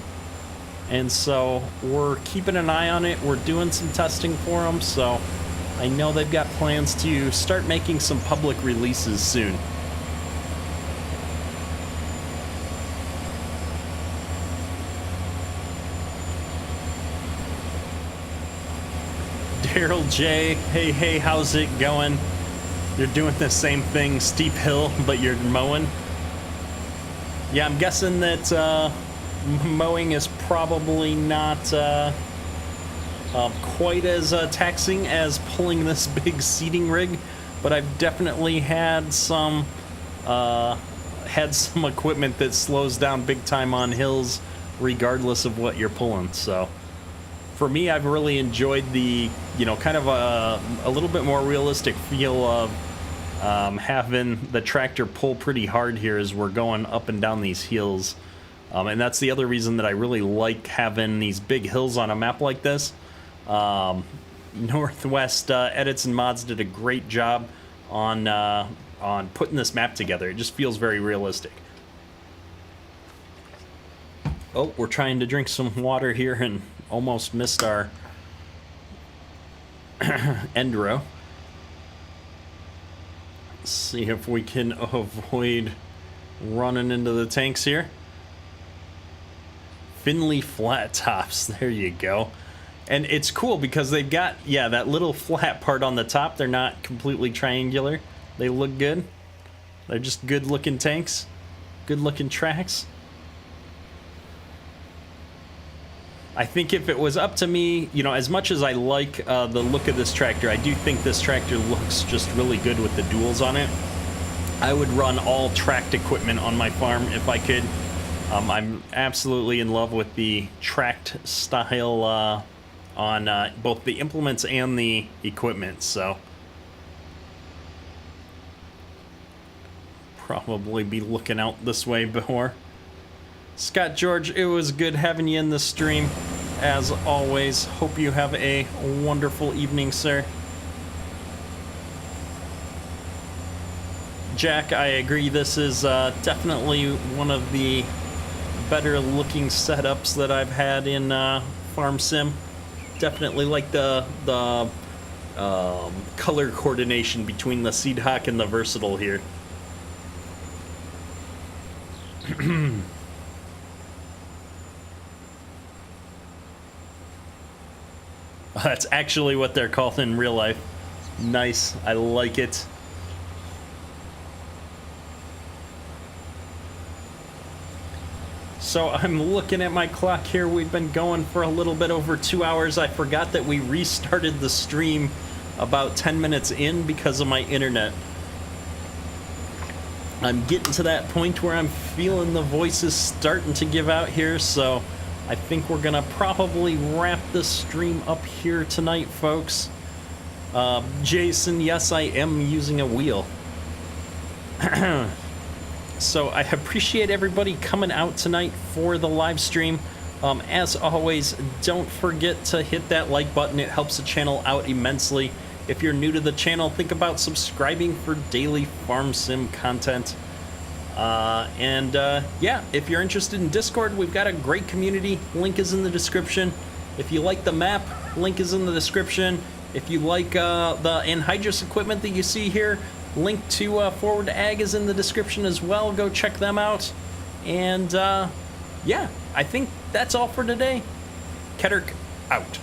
Speaker 1: And so we're keeping an eye on it. We're doing some testing for them. So I know they've got plans to start making some public releases soon. Daryl J, hey, how's it going? You're doing the same thing, steep hill, but you're mowing? Yeah, I'm guessing that mowing is probably not quite as taxing as pulling this big seeding rig, but I've definitely had some had some equipment that slows down big time on hills regardless of what you're pulling. So for me, I've really enjoyed the, you know, kind of a little bit more realistic feel of having the tractor pull pretty hard here as we're going up and down these hills. And that's the other reason that I really like having these big hills on a map like this. Northwest Edits and Mods did a great job on putting this map together. It just feels very realistic. Oh, we're trying to drink some water here and almost missed our end row. Let's see if we can avoid running into the tanks here. Finley flat tops, there you go. And it's cool because they've got, yeah, that little flat part on the top. They're not completely triangular. They look good. They're just good looking tanks, good looking tracks. I think if it was up to me, you know, as much as I like the look of this tractor, I do think this tractor looks just really good with the duals on it. I would run all tracked equipment on my farm if I could. I'm absolutely in love with the tracked style on both the implements and the equipment, so probably be looking out this way before. Scott George, it was good having you in the stream, as always. Hope you have a wonderful evening, sir. Jack, I agree, this is definitely one of the better looking setups that I've had in Farm Sim. Definitely like the color coordination between the Seed Hawk and the Versatile here. That's actually what they're called in real life. Nice, I like it. So I'm looking at my clock here. We've been going for a little bit over 2 hours. I forgot that we restarted the stream about 10 minutes in because of my internet. I'm getting to that point where I'm feeling the voices starting to give out here, so I think we're gonna probably wrap this stream up here tonight, folks. Jason, yes, I am using a wheel. So I appreciate everybody coming out tonight for the live stream. As always, don't forget to hit that like button. It helps the channel out immensely. If you're new to the channel, think about subscribing for daily Farm Sim content. Yeah, if you're interested in Discord, we've got a great community. Link is in the description. If you like the map, link is in the description. If you like the Hydrus equipment that you see here, link to Forward Ag is in the description as well. Go check them out. And yeah, I think that's all for today. Ketterk out.